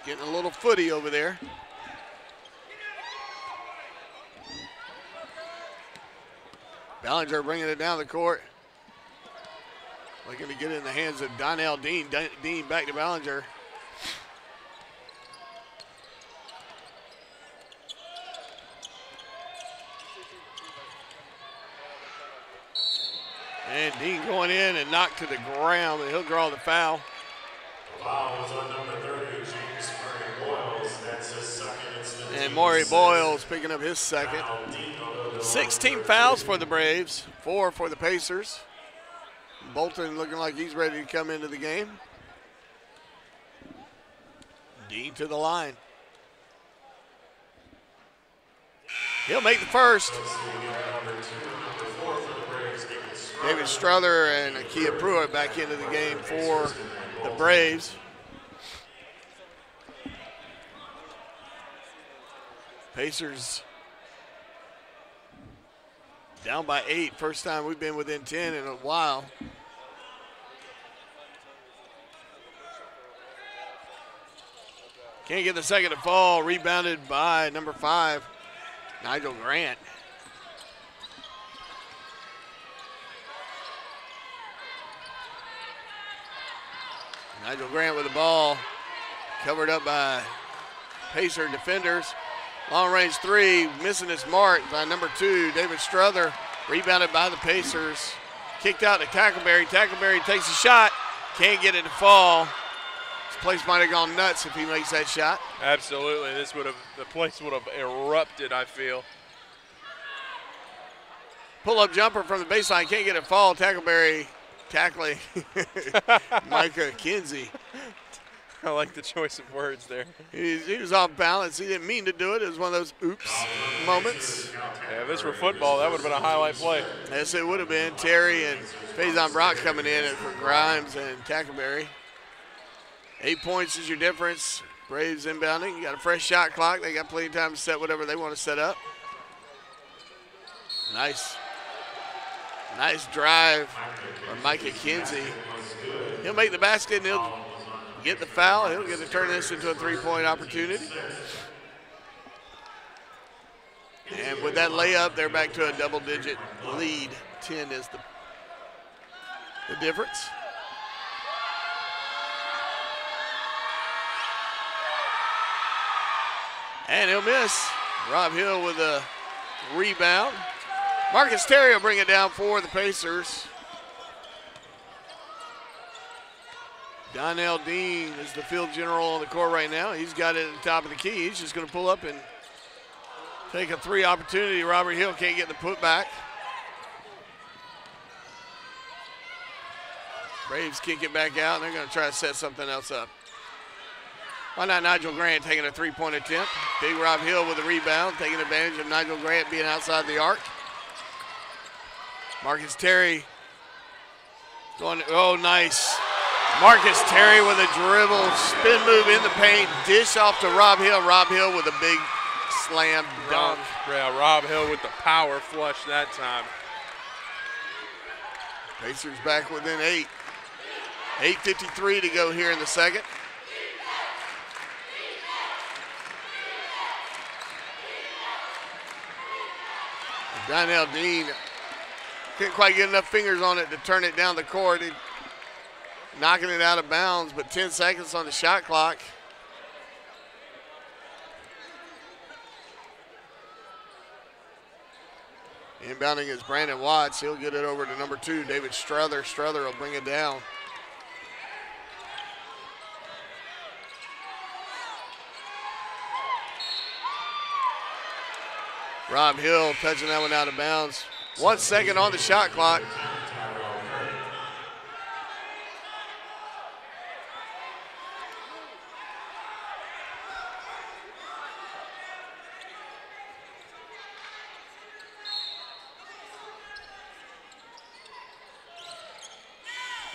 Getting a little footy over there. Ballinger bringing it down the court. Looking to get it in the hands of Donnell Dean. Dean back to Ballinger. And Dean going in and knocked to the ground, and he'll draw the foul. Foul is on number 30, James Murray Boyles. That's his second. And Maury Boyles picking up his second. 16 fouls for the Braves, 4 for the Pacers. Bolton looking like he's ready to come into the game. Dean to the line. He'll make the first. David Strother and Akia Pruitt back into the game for the Braves. Pacers down by 8. First time we've been within 10 in a while. Can't get the second to fall. Rebounded by number 5, Nigel Grant. Nigel Grant with the ball. Covered up by Pacer defenders. Long range 3, missing its mark by number 2, David Strother. Rebounded by the Pacers. Kicked out to Tackleberry. Tackleberry takes a shot. Can't get it to fall. This place might have gone nuts if he makes that shot. Absolutely. The place would have erupted, I feel. Pull-up jumper from the baseline. Can't get it to fall. Tackleberry tackling Micah Kinsey. I like the choice of words there. He was off balance. He didn't mean to do it. It was one of those oops moments. Yeah, if this were football, that would have been a highlight play. Yes, it would have been. Terry and Faison Brock coming in for Grimes and Tackleberry. 8 points is your difference. Braves inbounding. You got a fresh shot clock. They got plenty of time to set whatever they want to set up. Nice drive from Micah Kinsey. He'll make the basket and he'll get the foul. He'll get to turn this into a 3-point opportunity. And with that layup, they're back to a double-digit lead. 10 is the difference. And he'll miss. Rob Hill with a rebound. Marcus Terry will bring it down for the Pacers. Donnell Dean is the field general on the court right now. He's got it at the top of the key. He's just going to pull up and take a 3 opportunity. Robert Hill can't get the putback. Braves kick it back out, and they're going to try to set something else up. Why not Nigel Grant taking a 3-point attempt? Big Rob Hill with a rebound, taking advantage of Nigel Grant being outside the arc. Marcus Terry going, oh, nice. Marcus Terry with a dribble, spin move in the paint, dish off to Rob Hill. Rob Hill with a big slam dunk. Rob Hill with the power flush that time. Pacers back within 8. 8:53 to go here in the second. Donnell Dean couldn't quite get enough fingers on it to turn it down the court. Knocking it out of bounds, but 10 seconds on the shot clock. Inbounding is Brandon Watts. He'll get it over to number 2, David Strother. Strother will bring it down. Rob Hill touching that one out of bounds. 1 second on the shot clock.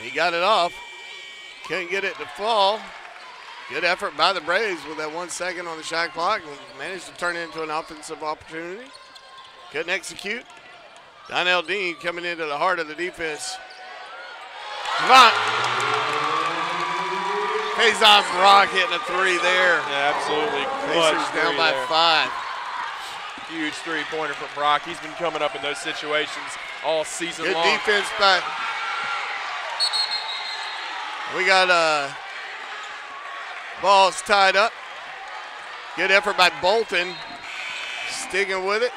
He got it off. Couldn't get it to fall. Good effort by the Braves with that 1 second on the shot clock. Managed to turn it into an offensive opportunity. Couldn't execute. Donnell Dean coming into the heart of the defense. Come on. Faison Brock hitting a three there. Yeah, absolutely. Pacers down by 5. Huge three-pointer from Brock. He's been coming up in those situations all season long. Good defense by. We got balls tied up. Good effort by Bolton. Sticking with it.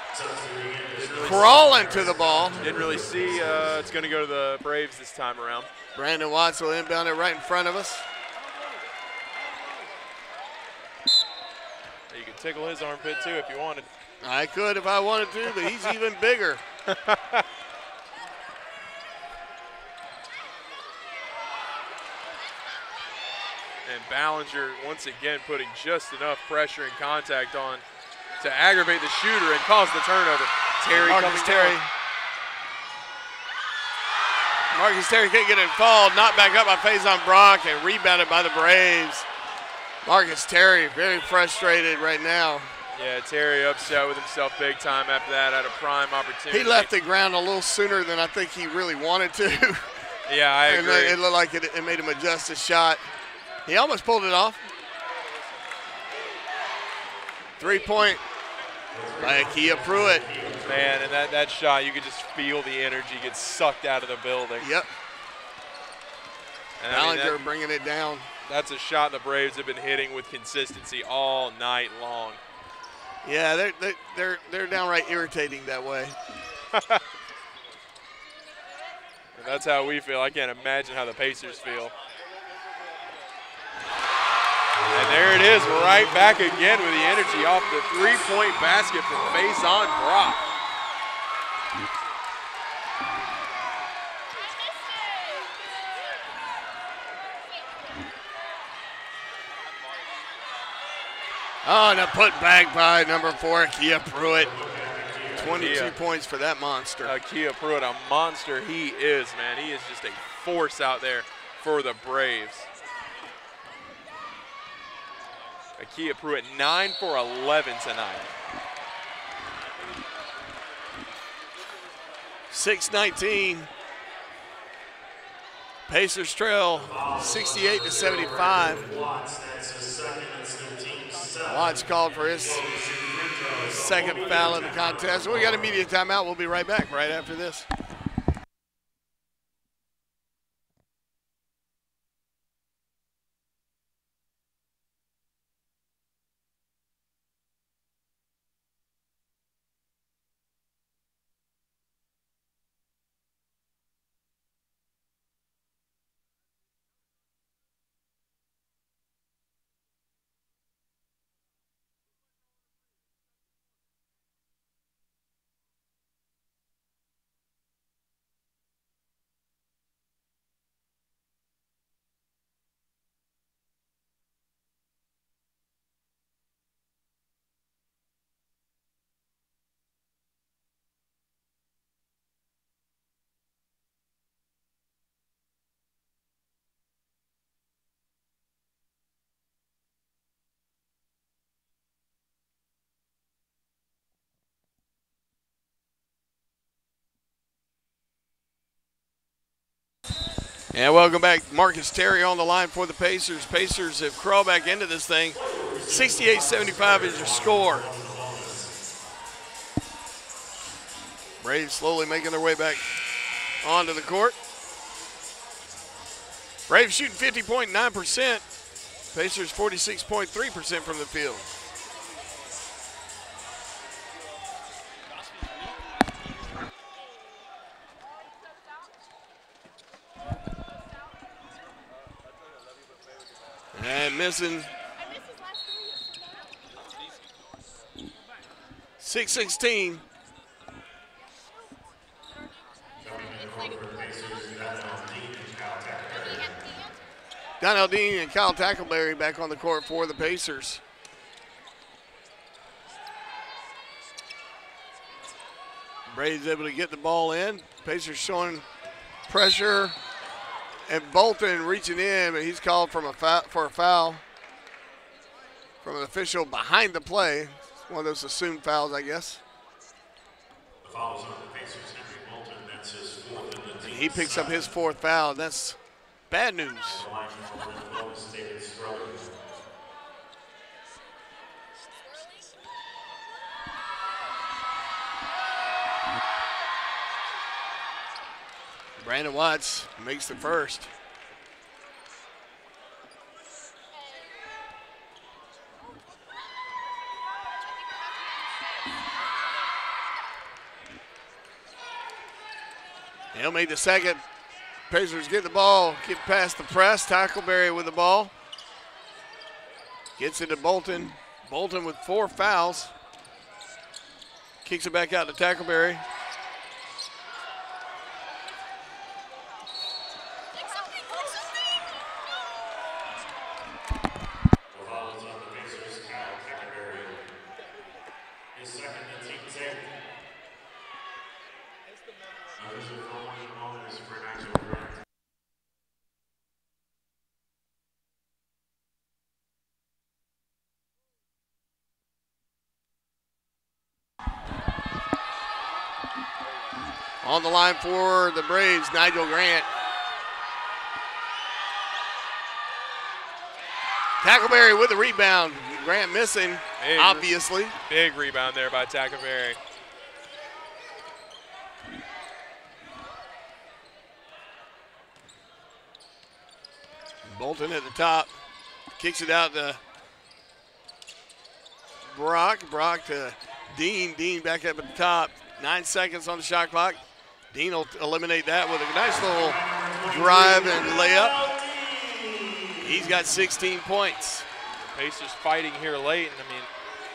Crawling to the ball. Didn't really see it's going to go to the Braves this time around. Brandon Watts will inbound it right in front of us. You can tickle his armpit too if you wanted. I could if I wanted to, but he's even bigger. And Ballinger once again putting just enough pressure and contact on to aggravate the shooter and cause the turnover. Terry Marcus Terry. Marcus Terry couldn't get it fall. Knocked back up by Faison Brock and rebounded by the Braves. Marcus Terry very frustrated right now. Yeah, Terry upset with himself big time after that. Had a prime opportunity. He left the ground a little sooner than I think he really wanted to. Yeah, I agree. And it looked like it made him adjust his shot. He almost pulled it off. 3-point by Akia Pruitt. Man, and that shot, you could just feel the energy get sucked out of the building. Yep. And Ballinger bringing it down. That's a shot the Braves have been hitting with consistency all night long. Yeah, they're downright irritating that way. And that's how we feel. I can't imagine how the Pacers feel. And there it is, right back again with the energy off the three-point basket from Faison Brock. Oh, and a put back by number 4, Akia Pruitt. 22 points for that monster. Akia Pruitt, a monster he is, man. He is just a force out there for the Braves. Akia Pruitt, 9 for 11 tonight. 6:19. Pacers trail 68-75. Watts called for his second foul of the contest. We got a media timeout. We'll be right back right after this. And welcome back. Marcus Terry on the line for the Pacers. Pacers have crawled back into this thing. 68-75 is your score. Braves slowly making their way back onto the court. Braves shooting 50.9%. Pacers 46.3% from the field. And missing 6:16. Donnell Dean and Kyle Tackleberry back on the court for the Pacers. Braves able to get the ball in. Pacers showing pressure. And Bolton reaching in, but he's called for a foul from an official behind the play. It's one of those assumed fouls, I guess. The foul is on the Pacers, Henry Bolton. That's his fourth in the team. And he picks up his fourth foul. That's bad news. The line for Columbus, David Strother. Brandon Watts makes the first. He'll make the second. Pacers get the ball, get past the press. Tackleberry with the ball. Gets it to Bolton. Bolton with 4 fouls. Kicks it back out to Tackleberry. On the line for the Braves, Nigel Grant. Tackleberry with the rebound. Grant missing, obviously. Big rebound there by Tackleberry. Bolton at the top. Kicks it out to Brock. Brock to Dean. Dean back up at the top. 9 seconds on the shot clock. Dean will eliminate that with a nice little drive and layup. He's got 16 points. Pacers fighting here late, and I mean,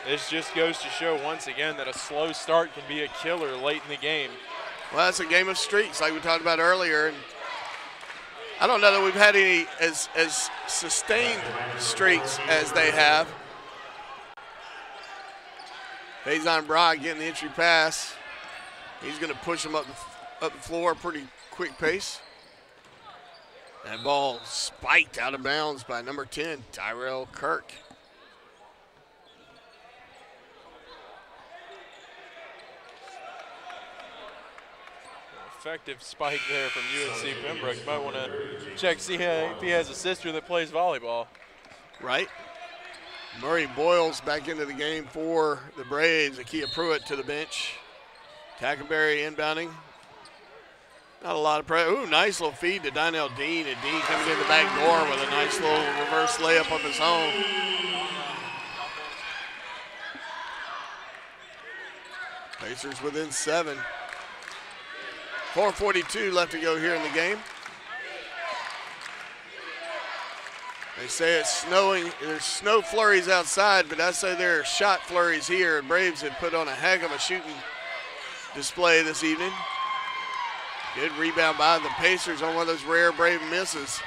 this just goes to show once again that a slow start can be a killer late in the game. Well, it's a game of streaks like we talked about earlier. And I don't know that we've had any as sustained streaks as they have. Faison Brock getting the entry pass. He's going to push him up the floor, pretty quick pace. That ball spiked out of bounds by number 10, Tyrell Kirk. Effective spike there from UNC Pembroke. You might want to check, see if he has a sister that plays volleyball. Right. Murray Boyles back into the game for the Braves. Akia Pruitt to the bench. Tackleberry inbounding. Not a lot of pressure. Ooh, nice little feed to Donnell Dean. And Dean coming in the back door with a nice little reverse layup of his own. Pacers within 7. 4:42 left to go here in the game. They say it's snowing. There's snow flurries outside, but I say there are shot flurries here. And Braves have put on a heck of a shooting display this evening. Good rebound by the Pacers on one of those rare Brave misses.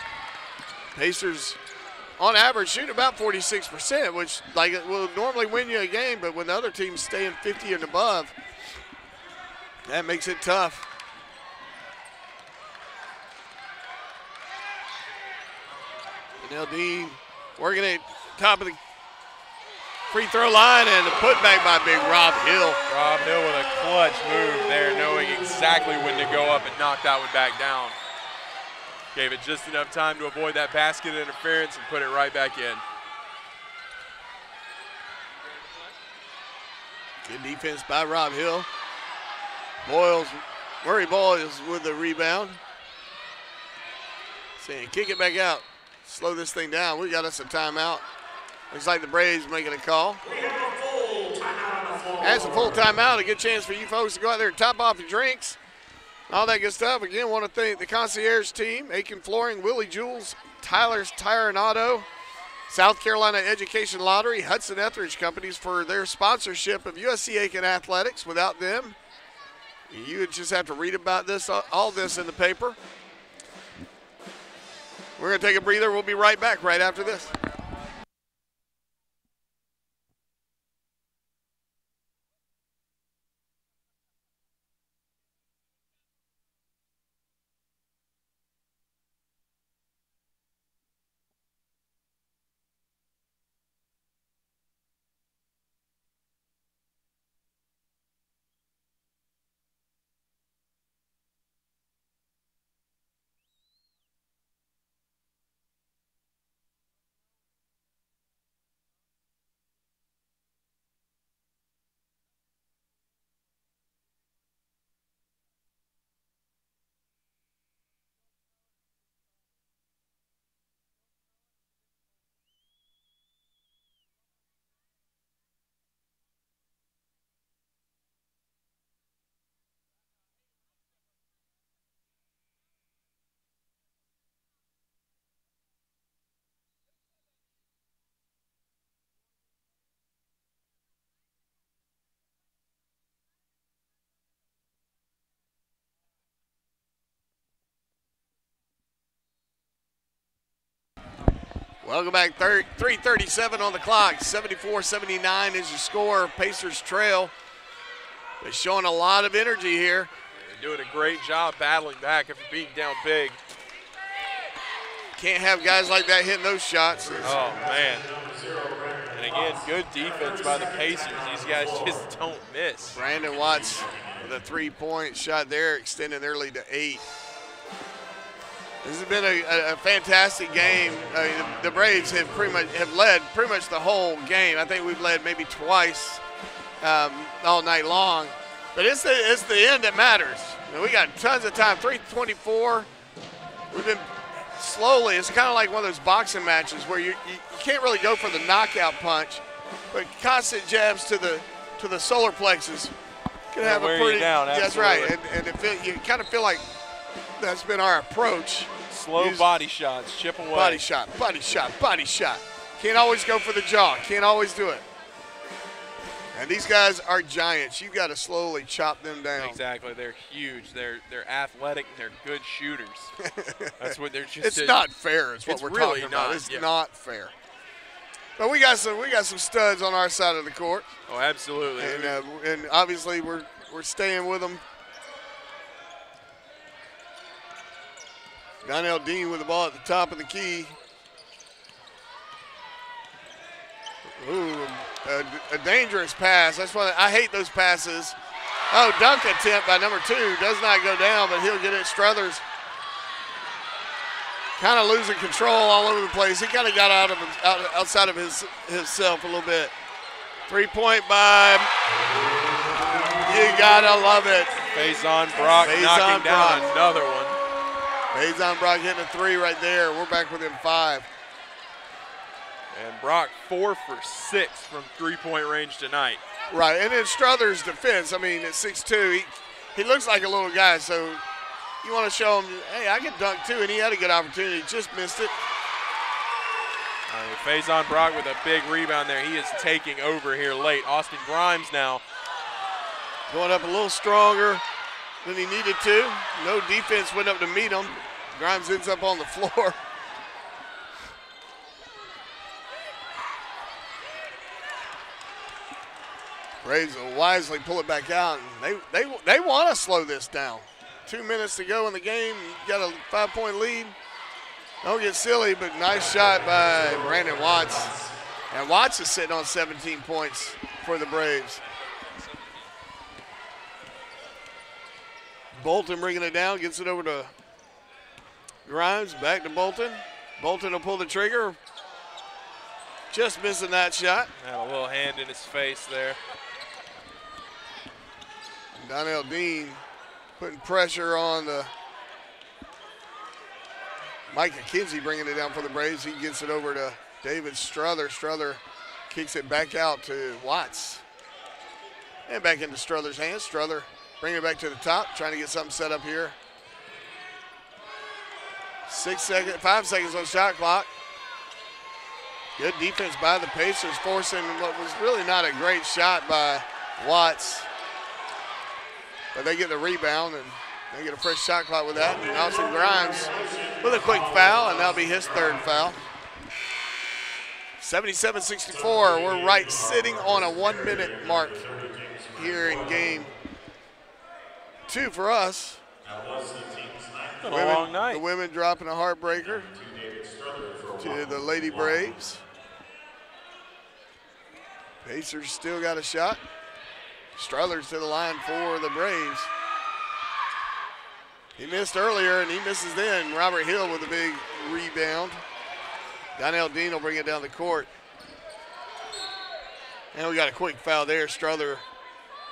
Pacers, on average, shoot about 46%, which like it will normally win you a game, but when the other team's staying 50 and above, that makes it tough. Donnell Dean working at top of the free throw line, and the putback by big Rob Hill. Rob Hill with a clutch move there, knowing exactly when to go up and knock that one back down. Gave it just enough time to avoid that basket interference and put it right back in. Good defense by Rob Hill. Murray Boyles with the rebound. Saying kick it back out. Slow this thing down. We got us a timeout. Looks like the Braves making a call. We have a full timeout on the floor. That's a full timeout. A good chance for you folks to go out there and top off your drinks. All that good stuff. Again, want to thank the concierge team, Aiken Flooring, Willie Jules, Tyler's Tire and Auto, South Carolina Education Lottery, Hudson Etheridge Companies for their sponsorship of USC Aiken Athletics. Without them, you would just have to read about this, all this in the paper. We're going to take a breather. We'll be right back right after this. Welcome back. 3:37 on the clock. 74-79 is your score. Pacers trail. They're showing a lot of energy here. They're doing a great job battling back after being down big. Can't have guys like that hitting those shots. Oh, man. And again, good defense by the Pacers. These guys just don't miss. Brandon Watts with a three-point shot there, extending their lead to 8. This has been a fantastic game. I mean, the Braves have led pretty much the whole game. I think we've led maybe twice all night long. But it's the end that matters. And we got tons of time. 3:24. We've been slowly. It's kind of like one of those boxing matches where you can't really go for the knockout punch, but constant jabs to the solar plexus can have a pretty. Down, that's right, and you kind of feel like that's been our approach. Slow body shots, chip away. Body shot, body shot, body shot. Can't always go for the jaw. Can't always do it. And these guys are giants. You've got to slowly chop them down. Exactly. They're huge. They're athletic. And they're good shooters. That's what they're just. It's not fair. Is what we're really talking about. not, It's yeah. not fair. But we got some studs on our side of the court. Oh, absolutely. And obviously we're staying with them. Donnell Dean with the ball at the top of the key. Ooh, a dangerous pass. That's why I hate those passes. Oh, dunk attempt by number 2. Does not go down, but he'll get it. Struthers kind of losing control all over the place. He kind of got outside of himself a little bit. 3-point by, you got to love it. Faison Brock knocking down another one. Faison Brock hitting a 3 right there. We're back within 5. And Brock 4 for 6 from three-point range tonight. Right, and in Struthers' defense, I mean, at 6'2", he looks like a little guy, so you want to show him, hey, I can dunk too, and he had a good opportunity, just missed it. Faison Brock with a big rebound there. He is taking over here late. Austin Grimes now. Going up a little stronger than he needed to. No defense went up to meet him. Grimes ends up on the floor. Braves will wisely pull it back out. And they want to slow this down. 2 minutes to go in the game. You got a 5-point lead. Don't get silly, but nice shot by Brandon Watts. And Watts is sitting on 17 points for the Braves. Bolton bringing it down, gets it over to Grimes, back to Bolton. Bolton will pull the trigger. Just missing that shot. Had a little hand in his face there. Donnell Dean putting pressure on the Mike McKenzie bringing it down for the Braves. He gets it over to David Strother. Strother kicks it back out to Watts. And back into Strother's hands. Strother bringing it back to the top, trying to get something set up here. 5 seconds on the shot clock. Good defense by the Pacers, forcing what was really not a great shot by Watts. But they get the rebound, and they get a fresh shot clock with that. And Austin Grimes with a quick foul, and that'll be his 3rd foul. 77-64. We're right sitting on a 1-minute mark here in game 2 for us. Been a long night. The women dropping a heartbreaker to the Lady Braves. Pacers still got a shot. Struthers to the line for the Braves. He missed earlier, and he misses then. Robert Hill with a big rebound. Donnell Dean will bring it down the court. And we got a quick foul there. Strother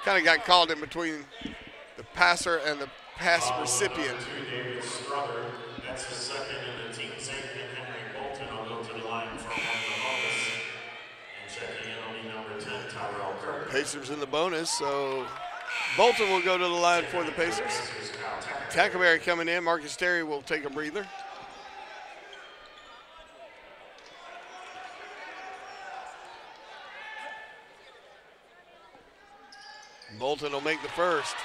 kind of got called in between the passer and the pass recipient. That's the second in the team's Aiken. Henry Bolton will go to the line for one of the bonus. And checking in will be number 10, Tyrell Kirk. Pacers in the bonus, so Bolton will go to the line for the Pacers. Tackleberry coming in. Marcus Terry will take a breather. Bolton will make the first.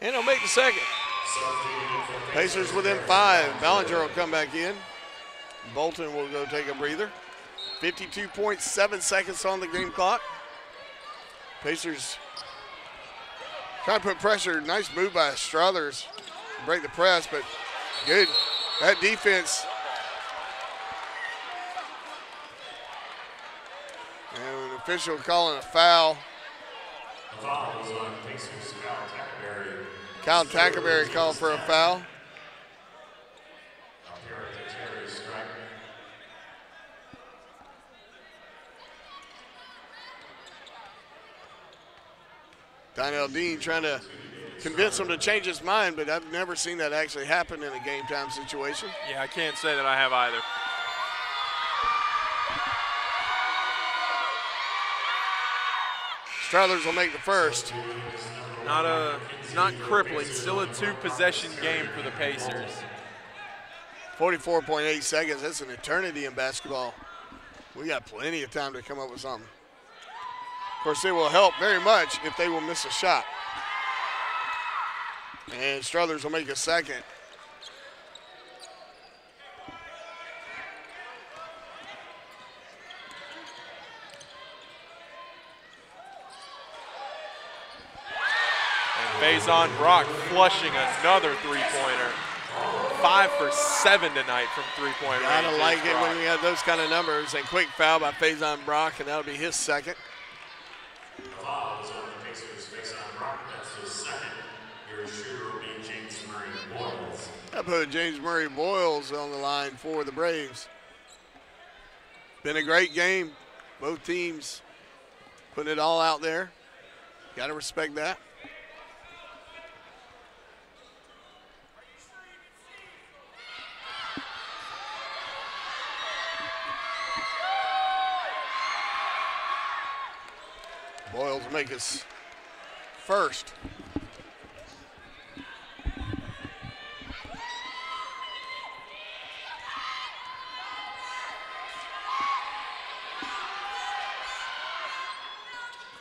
And he'll make the second. Pacers within 5. Ballinger will come back in. Bolton will go take a breather. 52.7 seconds on the game clock. Pacers trying to put pressure. Nice move by Struthers. Break the press, but good. That defense. And an official calling a foul. The foul was on Pacers' Kyle Tackerberry. Kyle Tackerberry called for a foul. Up here at the Terry strike. Donnell Dean trying to convince him to change his mind, but I've never seen that actually happen in a game time situation. Yeah, I can't say that I have either. Struthers will make the first. Not crippling, still a 2-possession game for the Pacers. 44.8 seconds, that's an eternity in basketball. We got plenty of time to come up with something. Of course, it will help very much if they will miss a shot. And Struthers will make a second. Faison Brock flushing another three-pointer. 5 for 7 tonight from three-point range. Gotta like it when we have those kind of numbers. And quick foul by Faison Brock, and that'll be his second. The foul was on the Pacers' Faison Brock. That's his second. Your shooter will be James Murray Boyles. I put James Murray Boyles on the line for the Braves. Been a great game. Both teams putting it all out there. Got to respect that. Boyles will make his first.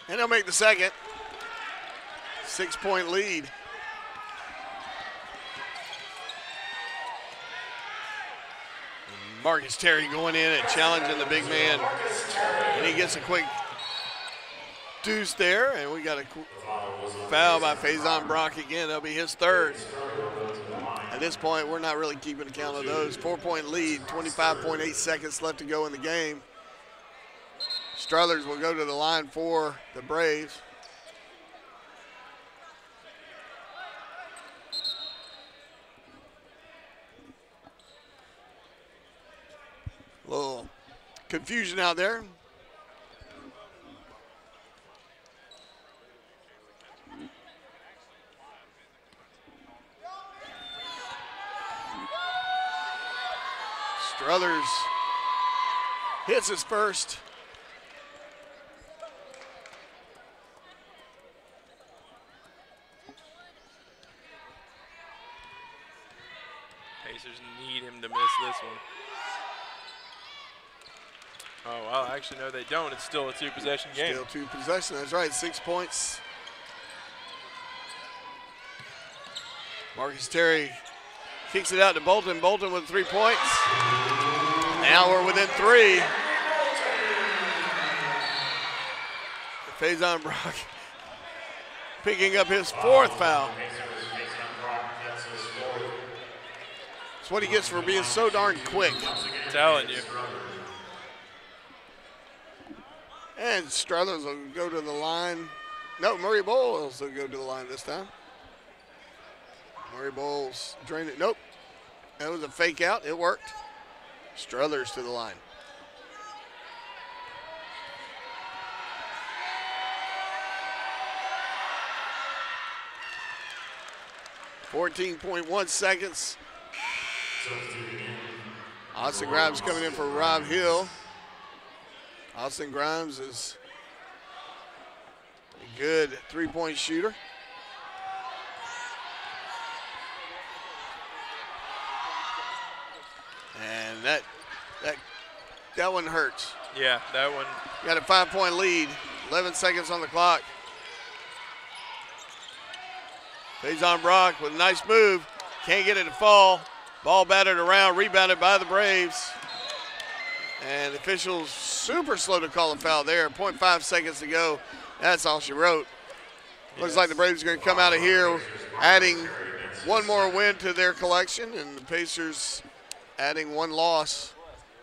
And he'll make the second. 6-point lead. Marcus Terry going in and challenging the big man. And he gets a quick deuce there, and we got a foul by Faison Brock again. That'll be his third. At this point, we're not really keeping account of those. 4-point lead, 25.8 seconds left to go in the game. Struthers will go to the line for the Braves. A little confusion out there. Struthers hits his first. Pacers need him to miss this one. Oh, well, actually, no, they don't. It's still a 2-possession game. Still 2 possession, that's right, 6 points. Marcus Terry kicks it out to Bolton. Bolton with 3 points. Now we're within 3. Faison Brock picking up his 4th foul. That's what he gets for being so darn quick. I'm telling you. And Struthers will go to the line. No, Murray Boyles will go to the line this time. Murray Boyles drained it. Nope. That was a fake out. It worked. Struthers to the line. .1 seconds. Austin Grimes coming in for Rob Hill. Austin Grimes is a good 3-point shooter. And that one hurts. Yeah, that one. Got a 5-point lead. 11 seconds on the clock. Faison Brock with a nice move. Can't get it to fall. Ball batted around, rebounded by the Braves. And the officials super slow to call a foul there. 0.5 seconds to go. That's all she wrote. Looks like the Braves are going to come out of here adding one more win to their collection, and the Pacers adding one loss.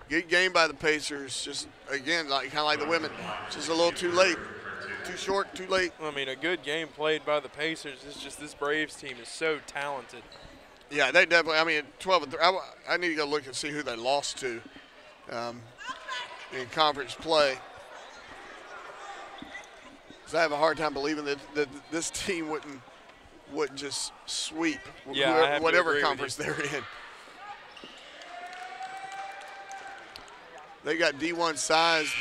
Good game by the Pacers. Just, again, kind of like the women. Just a little too late. Too short, too late. I mean, a good game played by the Pacers. It's just this Braves team is so talented. Yeah, they definitely, I mean, 12-3. I need to go look and see who they lost to in conference play. Because I have a hard time believing that this team wouldn't just sweep whatever conference they're in. They got D1 size.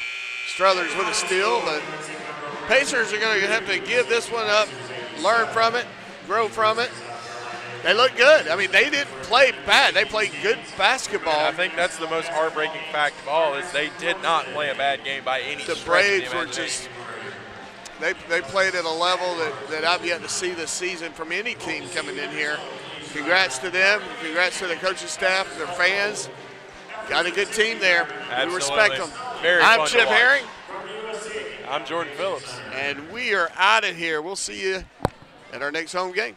Struthers with a steal, but Pacers are going to have to give this one up, learn from it, grow from it. They look good. I mean, they didn't play bad. They played good basketball. And I think that's the most heartbreaking fact of all is they did not play a bad game by any stretch of the imagination. The Braves were just they played at a level that I've yet to see this season from any team coming in here. Congrats to them. Congrats to the coaching staff, their fans. Got a good team there. Absolutely. We respect them. I'm Chip Herring. I'm Jordan Phillips. And we are out of here. We'll see you at our next home game.